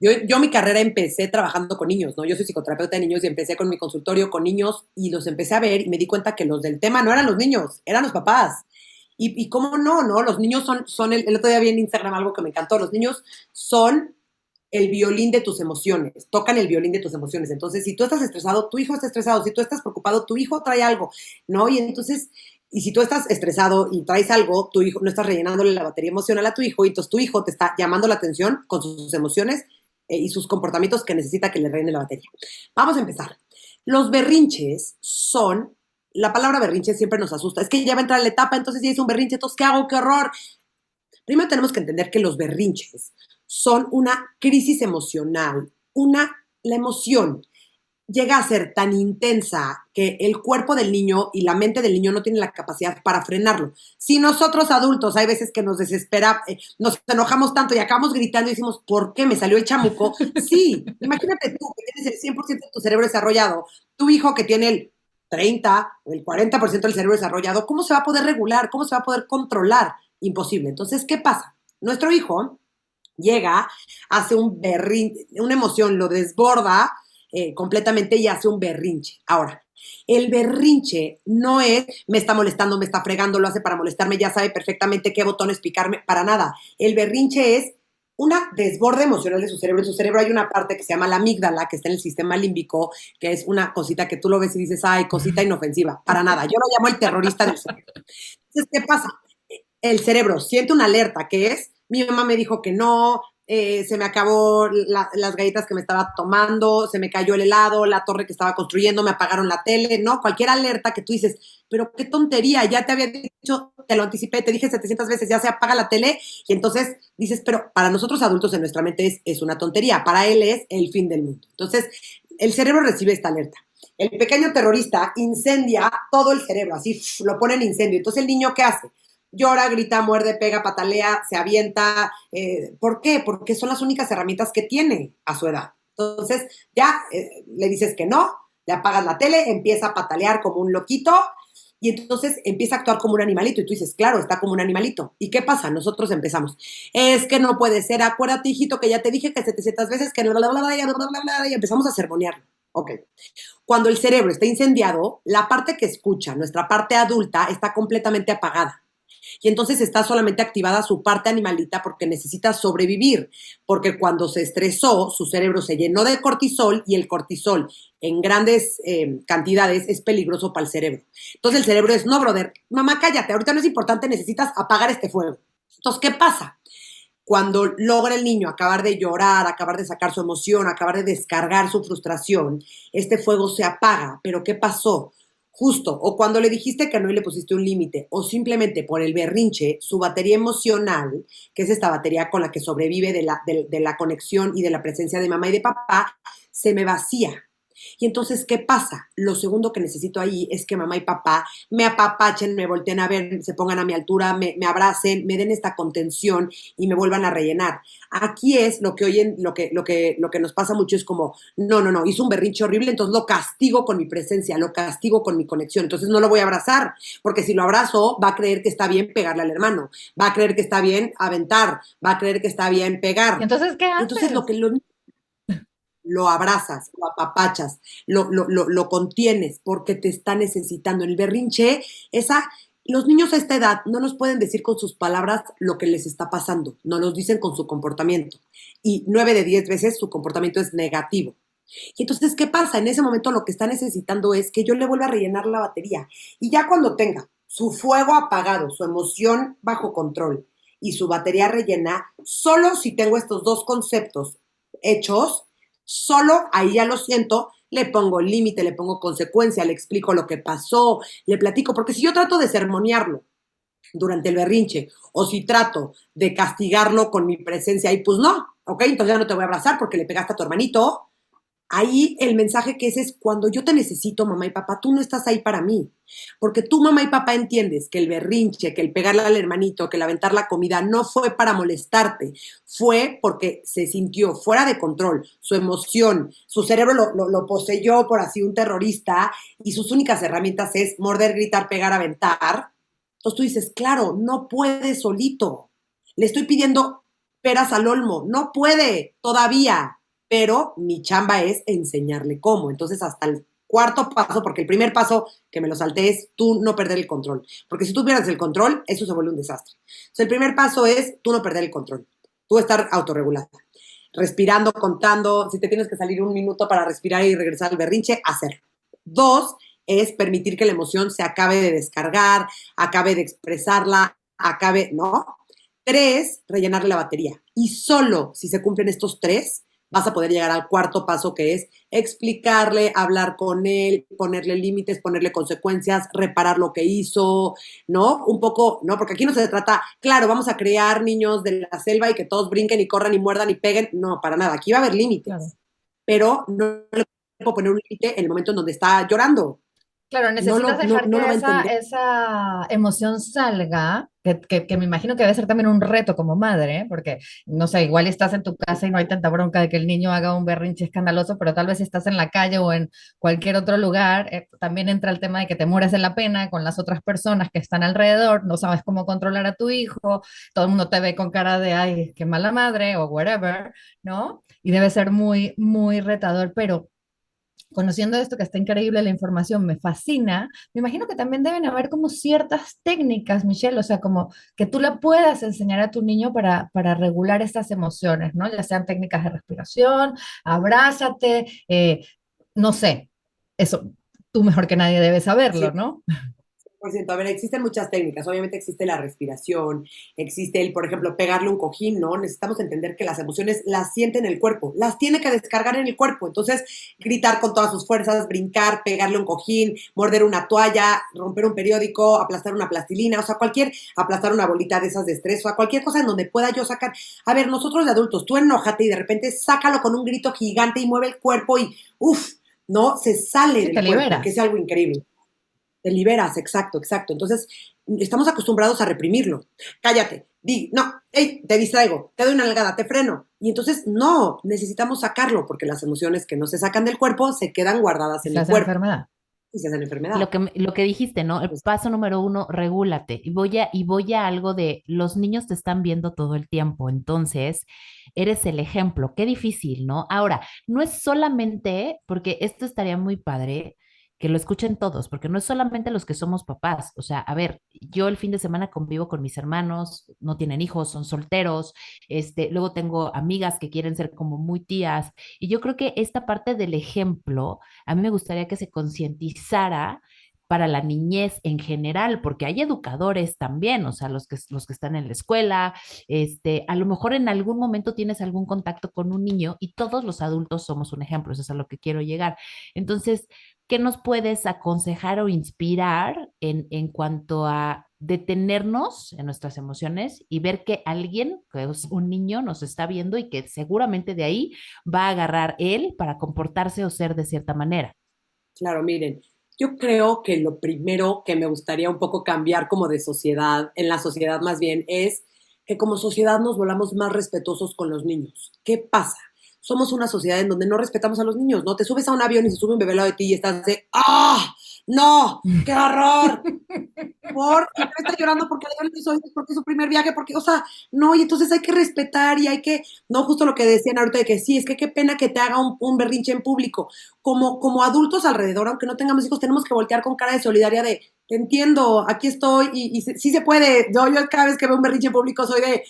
ver, yo mi carrera empecé trabajando con niños, ¿no? Yo soy psicoterapeuta de niños y empecé con mi consultorio con niños y los empecé a ver y me di cuenta que los del tema no eran los niños, eran los papás. Y cómo no, ¿no? Los niños son el otro día vi en Instagram algo que me encantó, los niños son el violín de tus emociones, tocan el violín de tus emociones. Entonces, si tú estás estresado, tu hijo está estresado, si tú estás preocupado, tu hijo trae algo, ¿no? Y entonces, y si tú estás estresado y traes algo, tu hijo, no estás rellenándole la batería emocional a tu hijo, y entonces tu hijo te está llamando la atención con sus emociones y sus comportamientos que necesita que le rellene la batería. Vamos a empezar. Los berrinches son, la palabra berrinche siempre nos asusta, es que ya va a entrar la etapa, entonces ya es un berrinche, entonces, ¿qué hago? ¡Qué horror! Primero tenemos que entender que los berrinches son una crisis emocional, la emoción llega a ser tan intensa que el cuerpo del niño y la mente del niño no tienen la capacidad para frenarlo. Si nosotros adultos hay veces que nos desespera, nos enojamos tanto y acabamos gritando y decimos, ¿por qué me salió el chamuco? Sí, imagínate tú que tienes el 100% de tu cerebro desarrollado, tu hijo que tiene el 30 o el 40% del cerebro desarrollado, ¿cómo se va a poder regular? ¿Cómo se va a poder controlar? Imposible. Entonces, ¿qué pasa? Nuestro hijo llega, hace un berrinche, una emoción lo desborda completamente y hace un berrinche. Ahora, el berrinche no es me está molestando, me está fregando, lo hace para molestarme, ya sabe perfectamente qué botones picarme, para nada. El berrinche es una desborde emocional de su cerebro. En su cerebro hay una parte que se llama la amígdala, que está en el sistema límbico, que es una cosita que tú lo ves y dices, ay, cosita inofensiva. Para nada. Yo lo llamo el terrorista del cerebro. Entonces, ¿qué pasa? El cerebro siente una alerta que es, mi mamá me dijo que no, se me acabó las galletas que me estaba tomando, se me cayó el helado, la torre que estaba construyendo, me apagaron la tele, ¿no? Cualquier alerta que tú dices, pero qué tontería, ya te había dicho, te lo anticipé, te dije 700 veces, ya se apaga la tele, y entonces dices, pero para nosotros adultos en nuestra mente es una tontería, para él es el fin del mundo. Entonces, el cerebro recibe esta alerta. El pequeño terrorista incendia todo el cerebro, así lo pone en incendio. Entonces, ¿el niño qué hace? Llora, grita, muerde, pega, patalea, se avienta. ¿Por qué? Porque son las únicas herramientas que tiene a su edad. Entonces, ya le dices que no, le apagas la tele, empieza a patalear como un loquito y entonces empieza a actuar como un animalito. Y tú dices, claro, está como un animalito. ¿Y qué pasa? Nosotros empezamos. Es que no puede ser. Acuérdate, hijito, que ya te dije que 700 veces que y empezamos a sermonearlo. Ok. Cuando el cerebro está incendiado, la parte que escucha, nuestra parte adulta, está completamente apagada. Y entonces está solamente activada su parte animalita porque necesita sobrevivir, porque cuando se estresó, su cerebro se llenó de cortisol y el cortisol en grandes cantidades es peligroso para el cerebro. Entonces el cerebro es, no, brother, mamá, cállate, ahorita no es importante, necesitas apagar este fuego. Entonces, ¿qué pasa? Cuando logra el niño acabar de llorar, acabar de sacar su emoción, acabar de descargar su frustración, este fuego se apaga. ¿Pero qué pasó? Justo, o cuando le dijiste que no y le pusiste un límite, o simplemente por el berrinche, su batería emocional, que es esta batería con la que sobrevive de la conexión y de la presencia de mamá y de papá, se me vacía. Y entonces, ¿qué pasa? Lo segundo que necesito ahí es que mamá y papá me apapachen, me volteen a ver, se pongan a mi altura, me abracen, me den esta contención y me vuelvan a rellenar. Aquí es lo que oyen, lo que nos pasa mucho es como, no, hizo un berrinche horrible, entonces lo castigo con mi presencia, lo castigo con mi conexión, entonces no lo voy a abrazar, porque si lo abrazo va a creer que está bien pegarle al hermano, va a creer que está bien aventar, va a creer que está bien pegar. ¿Y entonces qué Entonces haces? lo abrazas, lo apapachas, lo contienes porque te está necesitando. El berrinche, los niños a esta edad no nos pueden decir con sus palabras lo que les está pasando, no los dicen con su comportamiento. Y 9 de 10 veces su comportamiento es negativo. Y entonces, ¿qué pasa? En ese momento lo que está necesitando es que yo le vuelva a rellenar la batería. Y ya cuando tenga su fuego apagado, su emoción bajo control y su batería rellena, solo si tengo estos dos conceptos hechos, solo ahí ya lo siento, le pongo límite, le pongo consecuencia, le explico lo que pasó, le platico, porque si yo trato de sermonearlo durante el berrinche o si trato de castigarlo con mi presencia, y pues no, ¿ok? Entonces ya no te voy a abrazar porque le pegaste a tu hermanito. Ahí el mensaje que es cuando yo te necesito, mamá y papá, tú no estás ahí para mí. Porque tú, mamá y papá, entiendes que el berrinche, que el pegarle al hermanito, que el aventar la comida no fue para molestarte, fue porque se sintió fuera de control, su emoción, su cerebro lo poseyó por así un terrorista y sus únicas herramientas es morder, gritar, pegar, aventar. Entonces tú dices, claro, no puede solito. Le estoy pidiendo peras al olmo, no puede todavía, pero mi chamba es enseñarle cómo. Entonces, hasta el cuarto paso, porque el primer paso que me lo salté es tú no perder el control. Porque si tú pierdes el control, eso se vuelve un desastre. Entonces, el primer paso es tú no perder el control, tú estar autorregulada. Respirando, contando, si te tienes que salir un minuto para respirar y regresar al berrinche, hacerlo. 2 es permitir que la emoción se acabe de descargar, acabe de expresarla, ¿no? 3, rellenarle la batería. Y solo si se cumplen estos 3, vas a poder llegar al cuarto paso, que es explicarle, hablar con él, ponerle límites, ponerle consecuencias, reparar lo que hizo, ¿no? Un poco, ¿no? Porque aquí no se trata, claro, vamos a crear niños de la selva y que todos brinquen y corran y muerdan y peguen. No, para nada. Aquí va a haber límites. Claro. Pero no le puedo poner un límite en el momento en donde está llorando. Claro, necesitas dejar No lo que va a entender. esa emoción salga, que me imagino que debe ser también un reto como madre, ¿eh? Porque, no sé, igual estás en tu casa y no hay tanta bronca de que el niño haga un berrinche escandaloso, pero tal vez si estás en la calle o en cualquier otro lugar, también entra el tema de que te mueres en la pena con las otras personas que están alrededor, no sabes cómo controlar a tu hijo, todo el mundo te ve con cara de, ay, qué mala madre o whatever, ¿no? Y debe ser muy, muy retador, pero conociendo esto que está increíble la información, me fascina, me imagino que también deben haber como ciertas técnicas, Michelle, o sea, como que tú le puedas enseñar a tu niño para regular estas emociones, ¿no? Ya sean técnicas de respiración, abrázate, no sé, eso tú mejor que nadie debes Sí, saberlo, ¿no? por ciento. A ver, existen muchas técnicas. Obviamente existe la respiración, existe el, por ejemplo, pegarle un cojín, ¿no? Necesitamos entender que las emociones las siente en el cuerpo, las tiene que descargar en el cuerpo. Entonces, gritar con todas sus fuerzas, brincar, pegarle un cojín, morder una toalla, romper un periódico, aplastar una plastilina, o sea, aplastar una bolita de esas de estrés, o sea, cualquier cosa en donde pueda yo sacar. A ver, nosotros de adultos, tú enójate y de repente sácalo con un grito gigante y mueve el cuerpo y, uff, ¿no? Se sale Sí, te del cuerpo, que liberas. es algo increíble. Te liberas, exacto, exacto. Entonces, estamos acostumbrados a reprimirlo. Cállate, no, hey, te distraigo, te doy una nalgada, te freno. Y entonces, no, necesitamos sacarlo, porque las emociones que no se sacan del cuerpo se quedan guardadas en Se el hace cuerpo. enfermedad. y se hacen enfermedad. Lo que dijiste, ¿no? El Pues, paso número uno, regúlate. Y voy a algo de los niños te están viendo todo el tiempo, entonces eres el ejemplo. Qué difícil, ¿no? Ahora, no es solamente, porque esto estaría muy padre que lo escuchen todos, porque no es solamente los que somos papás. O sea, a ver, yo el fin de semana convivo con mis hermanos, no tienen hijos, son solteros, luego tengo amigas que quieren ser como muy tías, y yo creo que esta parte del ejemplo, a mí me gustaría que se concientizara para la niñez en general, porque hay educadores también, o sea, los que están en la escuela, a lo mejor en algún momento tienes algún contacto con un niño y todos los adultos somos un ejemplo, eso es a lo que quiero llegar. Entonces, ¿qué nos puedes aconsejar o inspirar en cuanto a detenernos en nuestras emociones y ver que alguien, que es un niño, nos está viendo y que seguramente de ahí va a agarrar él para comportarse o ser de cierta manera? claro, miren, yo creo que lo primero que me gustaría un poco cambiar como de sociedad, en la sociedad más bien, es que como sociedad nos volvamos más respetuosos con los niños. ¿Qué pasa? Somos una sociedad en donde no respetamos a los niños, ¿no? Te subes a un avión y se sube un bebé al lado de ti y estás de, ¡ah! ¡No! ¡Qué horror! Y el bebé está llorando porque le duelen los oídos, porque es su primer viaje, porque, o sea, no, y entonces hay que respetar y hay que, no, justo lo que decían ahorita de que sí, es que qué pena que te haga un berrinche en público. Como adultos alrededor, aunque no tengamos hijos, tenemos que voltear con cara de solidaria de, te entiendo, aquí estoy, y sí se puede. Yo cada vez que veo un berrinche en público soy de,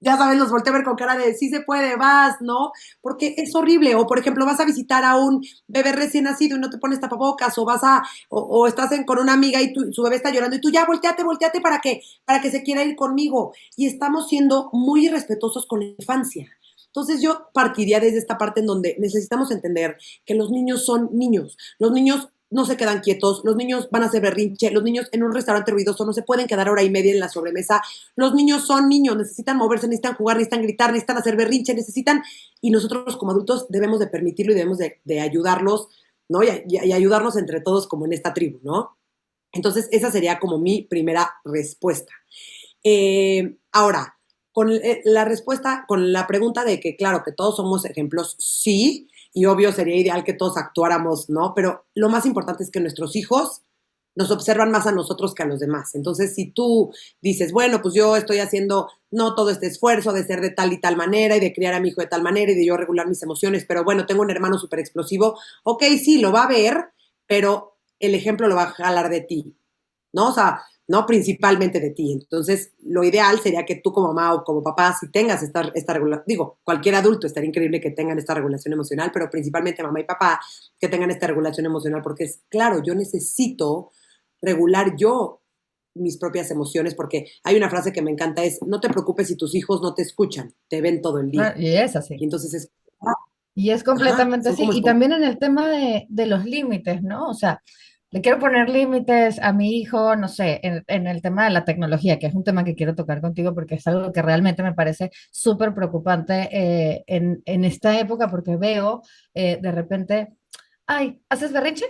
ya sabes, los volteo a ver con cara de sí se puede, vas, ¿no? Porque es horrible. O, por ejemplo, vas a visitar a un bebé recién nacido y no te pones tapabocas, o estás con una amiga y su bebé está llorando y tú ya volteate para que se quiera ir conmigo. Y estamos siendo muy irrespetuosos con la infancia. Entonces yo partiría desde esta parte en donde necesitamos entender que los niños son niños. Los niños no se quedan quietos, los niños van a hacer berrinche, los niños en un restaurante ruidoso no se pueden quedar hora y media en la sobremesa. Los niños son niños, necesitan moverse, necesitan jugar, necesitan gritar, necesitan hacer berrinche, y nosotros como adultos debemos de permitirlo y debemos de ayudarlos, ¿no? Y ayudarnos entre todos como en esta tribu, ¿no? Entonces, esa sería como mi primera respuesta. Ahora, con la respuesta, con la pregunta de que, claro, que todos somos ejemplos, sí, y obvio sería ideal que todos actuáramos, ¿no? Pero lo más importante es que nuestros hijos nos observan más a nosotros que a los demás. Entonces, si tú dices, bueno, pues yo estoy haciendo no todo este esfuerzo de ser de tal y tal manera y de criar a mi hijo de tal manera y de yo regular mis emociones, pero bueno, tengo un hermano súper explosivo, ok, sí, lo va a ver, pero el ejemplo lo va a jalar de ti, ¿no? O sea, no principalmente de ti. Entonces, lo ideal sería que tú como mamá o como papá, si tengas esta regulación, digo, cualquier adulto estaría increíble que tengan esta regulación emocional, pero principalmente mamá y papá que tengan esta regulación emocional, porque es claro, yo necesito regular yo mis propias emociones, porque hay una frase que me encanta, es, no te preocupes si tus hijos no te escuchan, te ven todo el día. Ah, y es así. Y entonces es, Y es ajá, completamente son así. como Y esponjas. también en el tema de los límites, ¿no? O sea, le quiero poner límites a mi hijo, no sé, en el tema de la tecnología, que es un tema que quiero tocar contigo porque es algo que realmente me parece súper preocupante en esta época porque veo de repente, ay, ¿haces berrinche?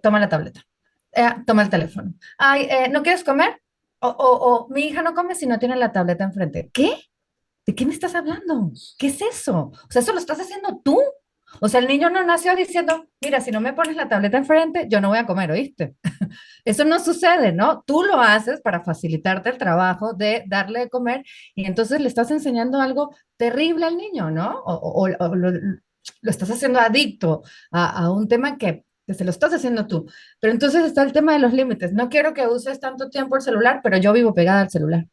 Toma la tableta. Toma el teléfono. Ay, ¿no quieres comer? O mi hija no come si no tiene la tableta enfrente. ¿Qué? ¿De qué me estás hablando? ¿Qué es eso? O sea, eso lo estás haciendo tú. O sea, el niño no nació diciendo, mira, si no me pones la tableta enfrente, yo no voy a comer, ¿oíste? Eso no sucede, ¿no? Tú lo haces para facilitarte el trabajo de darle de comer y entonces le estás enseñando algo terrible al niño, ¿no? O lo estás haciendo adicto a un tema que se lo estás haciendo tú. Pero entonces está el tema de los límites. No quiero que uses tanto tiempo el celular, pero yo vivo pegada al celular.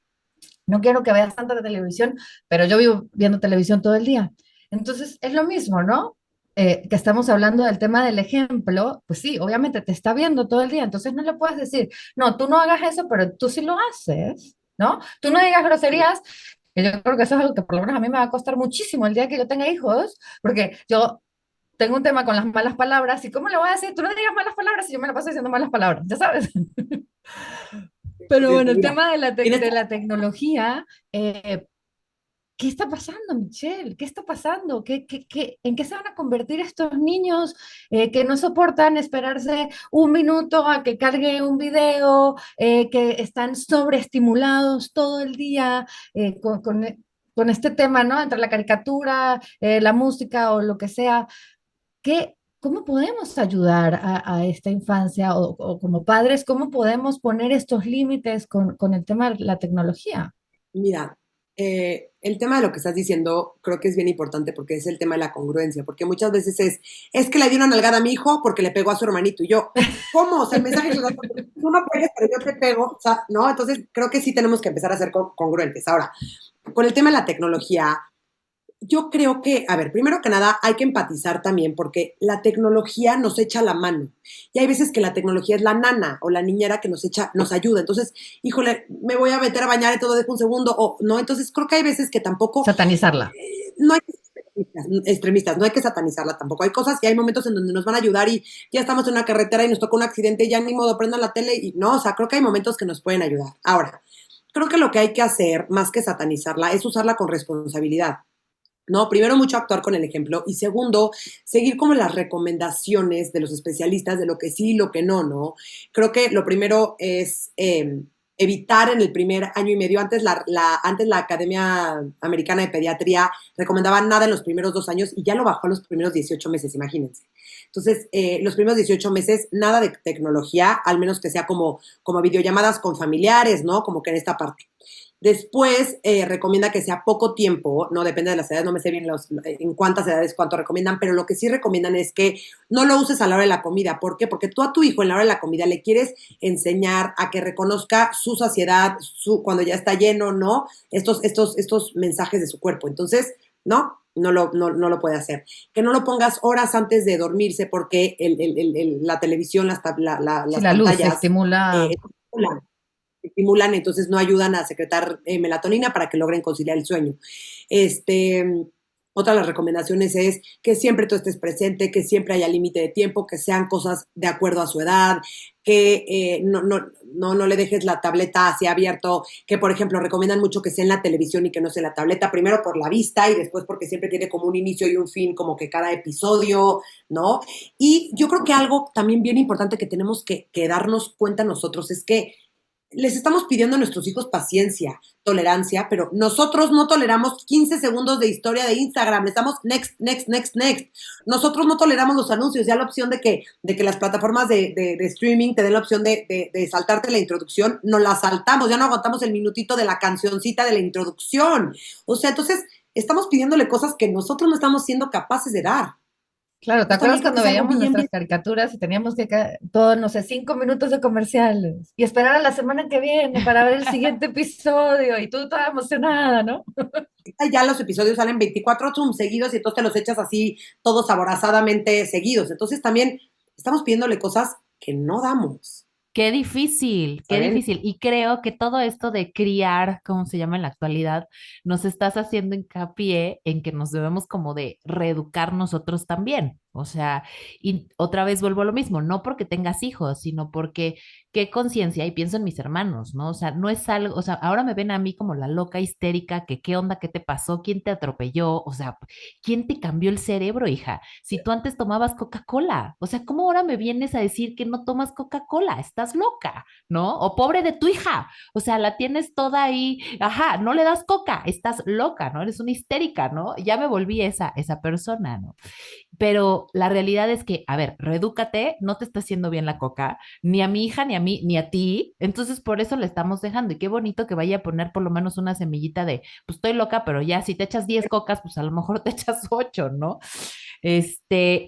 No quiero que veas tanta televisión, pero yo vivo viendo televisión todo el día. Entonces, es lo mismo, ¿no? Que estamos hablando del tema del ejemplo, pues sí, obviamente te está viendo todo el día, entonces no le puedes decir, no, tú no hagas eso, pero tú sí lo haces, ¿no? Tú no digas groserías, que yo creo que eso es algo que por lo menos a mí me va a costar muchísimo el día que yo tenga hijos, porque yo tengo un tema con las malas palabras, y ¿cómo le voy a decir? Tú no digas malas palabras si yo me la paso diciendo malas palabras, ya sabes. Pero Sí, bueno, el mira, tema de tienes de la tecnología, ¿qué está pasando, Michelle? ¿Qué está pasando? En qué se van a convertir estos niños que no soportan esperarse un minuto a que cargue un video, que están sobreestimulados todo el día con este tema, ¿no? Entre la caricatura, la música o lo que sea. ¿Qué ¿cómo podemos ayudar a esta infancia o como padres, cómo podemos poner estos límites con el tema de la tecnología? Mira, el tema de lo que estás diciendo creo que es bien importante porque es el tema de la congruencia, porque muchas veces es que le di una nalgada a mi hijo porque le pegó a su hermanito y yo, ¿cómo? O sea, el mensaje que tú no pegues, pero yo te pego, o sea, ¿no? Entonces creo que sí tenemos que empezar a ser congruentes. Ahora, con el tema de la tecnología, yo creo que, a ver, primero que nada, hay que empatizar también porque la tecnología nos echa la mano. Y hay veces que la tecnología es la nana o la niñera que nos ayuda. Entonces, híjole, me voy a meter a bañar y todo, dejo un segundo, o no. Entonces, creo que hay veces que tampoco, Satanizarla. no hay que ser extremistas, no hay que satanizarla tampoco. Hay cosas y hay momentos en donde nos van a ayudar y ya estamos en una carretera y nos toca un accidente y ya ni modo, prendan la tele y no, o sea, creo que hay momentos que nos pueden ayudar. Ahora, creo que lo que hay que hacer, más que satanizarla, es usarla con responsabilidad. No, primero mucho actuar con el ejemplo y segundo, seguir como las recomendaciones de los especialistas de lo que sí y lo que no, ¿no? Creo que lo primero es evitar en el primer año y medio, antes la Academia Americana de Pediatría recomendaba nada en los primeros 2 años y ya lo bajó a los primeros 18 meses, imagínense. Entonces, los primeros 18 meses, nada de tecnología, al menos que sea como videollamadas con familiares, ¿no? Como que en esta parte. Después recomienda que sea poco tiempo, no depende de las edades, no me sé bien en cuántas edades cuánto recomiendan, pero lo que sí recomiendan es que no lo uses a la hora de la comida. ¿Por qué? Porque tú a tu hijo en la hora de la comida le quieres enseñar a que reconozca su saciedad, cuando ya está lleno, ¿no? Estos mensajes de su cuerpo. Entonces, no lo puede hacer. Que no lo pongas horas antes de dormirse porque la televisión, Si las la luz pantallas, estimula. estimulan, entonces no ayudan a secretar melatonina para que logren conciliar el sueño. Este, otra de las recomendaciones es que siempre tú estés presente, que siempre haya límite de tiempo, que sean cosas de acuerdo a su edad, que no le dejes la tableta así abierto, que por ejemplo recomiendan mucho que sea en la televisión y que no sea en la tableta, primero por la vista y después porque siempre tiene como un inicio y un fin, como que cada episodio, ¿no? Y yo creo que algo también bien importante que tenemos que darnos cuenta nosotros es que les estamos pidiendo a nuestros hijos paciencia, tolerancia, pero nosotros no toleramos 15 segundos de historia de Instagram, le estamos next, next, next, next. Nosotros no toleramos los anuncios, ya la opción de que las plataformas de streaming te den la opción de saltarte la introducción, no la saltamos, ya no aguantamos el minutito de la cancioncita de la introducción. O sea, entonces estamos pidiéndole cosas que nosotros no estamos siendo capaces de dar. Claro, ¿te Entonces acuerdas también creo que cuando es algo veíamos bien, nuestras bien. caricaturas y teníamos que todos, no sé, 5 minutos de comerciales y esperar a la semana que viene para ver el siguiente episodio y tú toda emocionada, ¿no? Ya los episodios salen 24 zoom seguidos y entonces te los echas así todos aborazadamente seguidos. Entonces también estamos pidiéndole cosas que no damos, Qué difícil, qué ¿saben? difícil. Y creo que todo esto de criar, como se llama en la actualidad, nos estás haciendo hincapié en que nos debemos como de reeducar nosotros también. O sea, y otra vez vuelvo a lo mismo, no porque tengas hijos, sino porque qué conciencia, y pienso en mis hermanos, ¿no? O sea, no es algo, o sea, ahora me ven a mí como la loca histérica, que qué onda, qué te pasó, quién te atropelló, o sea, quién te cambió el cerebro, hija. Si tú antes tomabas Coca-Cola, o sea, ¿cómo ahora me vienes a decir que no tomas Coca-Cola? Estás loca, ¿no? O pobre de tu hija, o sea, la tienes toda ahí, ajá, no le das coca, estás loca, ¿no? Eres una histérica, ¿no? Ya me volví esa persona, ¿no? Pero la realidad es que, a ver, reedúcate, no te está haciendo bien la coca, ni a mi hija, ni a mí, ni a ti, entonces por eso le estamos dejando. Y qué bonito que vaya a poner por lo menos una semillita de, pues estoy loca, pero ya si te echas 10 cocas, pues a lo mejor te echas 8, ¿no?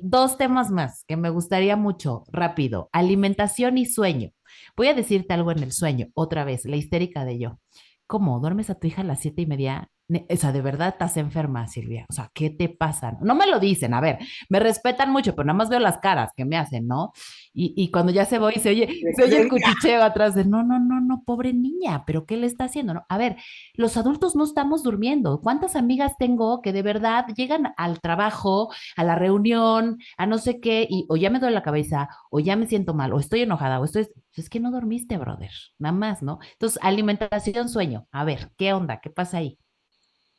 Dos temas más que me gustaría mucho, rápido, alimentación y sueño. Voy a decirte algo en el sueño, otra vez, la histérica de yo. ¿Cómo? ¿Duermes a tu hija a las 7:30? O sea, de verdad estás enferma, Silvia. O sea, ¿qué te pasa? No me lo dicen, a ver, me respetan mucho, pero nada más veo las caras que me hacen, ¿no? Y cuando ya se voy, se oye el cuchicheo atrás de, no, no, no, no, pobre niña, pero ¿qué le está haciendo? No, a ver, los adultos no estamos durmiendo. ¿Cuántas amigas tengo que de verdad llegan al trabajo, a la reunión, a no sé qué, y o ya me duele la cabeza, o ya me siento mal, o estoy enojada, o estoy, es que no dormiste, brother, nada más, ¿no? Entonces, alimentación, sueño. A ver, ¿qué onda? ¿Qué pasa ahí?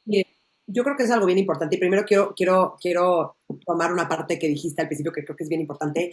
Y yo creo que es algo bien importante y primero quiero tomar una parte que dijiste al principio que creo que es bien importante.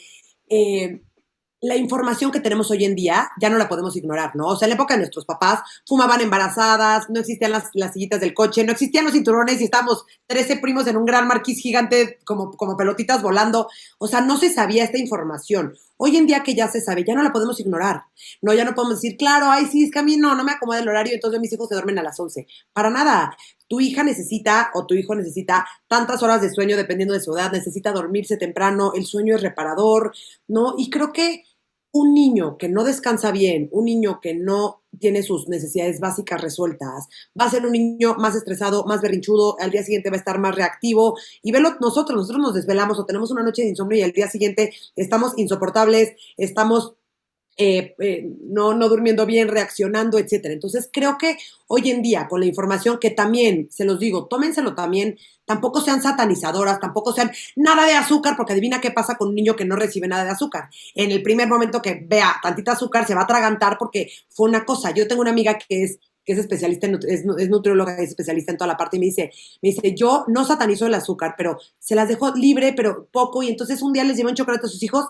la información que tenemos hoy en día ya no la podemos ignorar, ¿no? O sea, en la época de nuestros papás fumaban embarazadas, no existían las sillitas del coche, no existían los cinturones y estábamos 13 primos en un gran marquís gigante como pelotitas volando. O sea, no se sabía esta información. Hoy en día que ya se sabe, ya no la podemos ignorar. No, ya no podemos decir, claro, ay, sí, es que a mí no me acomoda el horario, entonces mis hijos se duermen a las 11. Para nada. Tu hija necesita o tu hijo necesita tantas horas de sueño dependiendo de su edad, necesita dormirse temprano, el sueño es reparador, ¿no? Y creo que un niño que no descansa bien, un niño que no tiene sus necesidades básicas resueltas, va a ser un niño más estresado, más berrinchudo, al día siguiente va a estar más reactivo. Y velo, nosotros nos desvelamos o tenemos una noche de insomnio y al día siguiente estamos insoportables, estamos no durmiendo bien, reaccionando, etcétera. Entonces, creo que hoy en día, con la información que también, se los digo, tómenselo también, tampoco sean satanizadoras, tampoco sean nada de azúcar, porque adivina qué pasa con un niño que no recibe nada de azúcar. En el primer momento que vea tantita azúcar, se va a atragantar porque fue una cosa. Yo tengo una amiga que es especialista, es nutrióloga, es especialista en toda la parte, y me dice, yo no satanizo el azúcar, pero se las dejo libre, pero poco, y entonces un día les llevé un chocolate a sus hijos.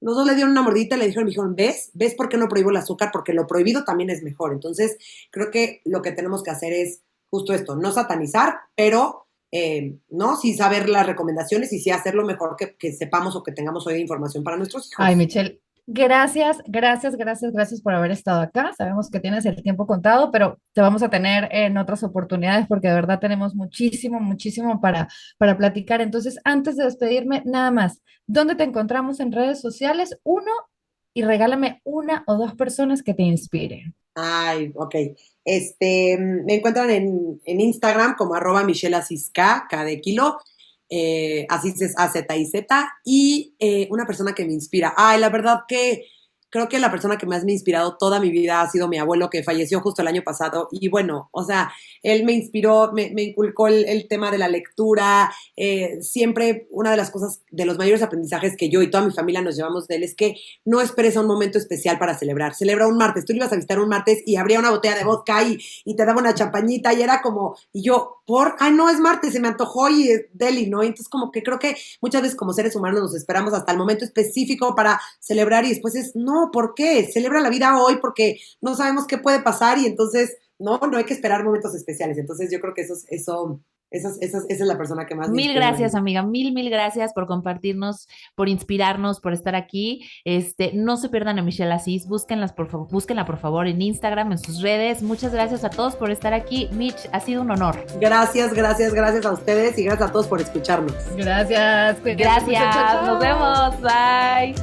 Los dos le dieron una mordidita y le dijeron, ¿ves por qué no prohíbo el azúcar? Porque lo prohibido también es mejor. Entonces, creo que lo que tenemos que hacer es justo esto, no satanizar, pero no, sí saber las recomendaciones y sí hacer lo mejor que sepamos o que tengamos hoy de información para nuestros hijos. Ay, Michelle, gracias por haber estado acá. Sabemos que tienes el tiempo contado, pero te vamos a tener en otras oportunidades porque de verdad tenemos muchísimo para platicar. Entonces, antes de despedirme, nada más, ¿dónde te encontramos en redes sociales? Uno, y regálame una o dos personas que te inspiren. Ay, ok. Me encuentran en Instagram como @MichelleAsisK, K de kilo. Así es AZIZ, y una persona que me inspira. Ay, la verdad que creo que la persona que más me ha inspirado toda mi vida ha sido mi abuelo, que falleció justo el año pasado, y bueno, o sea, él me inspiró, me inculcó el tema de la lectura. Siempre una de las cosas, de los mayores aprendizajes que yo y toda mi familia nos llevamos de él es que no esperes a un momento especial para celebrar. Celebra un martes. Tú le ibas a visitar un martes y abría una botella de vodka y te daba una champañita y era como, y yo, ay, no, es martes, se me antojó y es deli, ¿no? Entonces como que creo que muchas veces como seres humanos nos esperamos hasta el momento específico para celebrar y después es, no, ¿por qué? Celebra la vida hoy porque no sabemos qué puede pasar y entonces no hay que esperar momentos especiales. Entonces yo creo que esa es la persona que más me Mil inspira. gracias, amiga. Mil gracias por compartirnos, por inspirarnos, por estar aquí. No se pierdan a Michelle Asís. Búsquenla, por favor, en Instagram, en sus redes. Muchas gracias a todos por estar aquí. Mitch, ha sido un honor. Gracias a ustedes y gracias a todos por escucharnos. Gracias. Gracias. Nos vemos. Bye.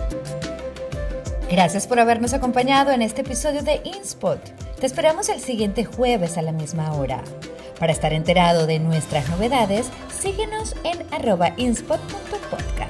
Gracias por habernos acompañado en este episodio de InSpot. Te esperamos el siguiente jueves a la misma hora. Para estar enterado de nuestras novedades, síguenos en @inspot.podcast.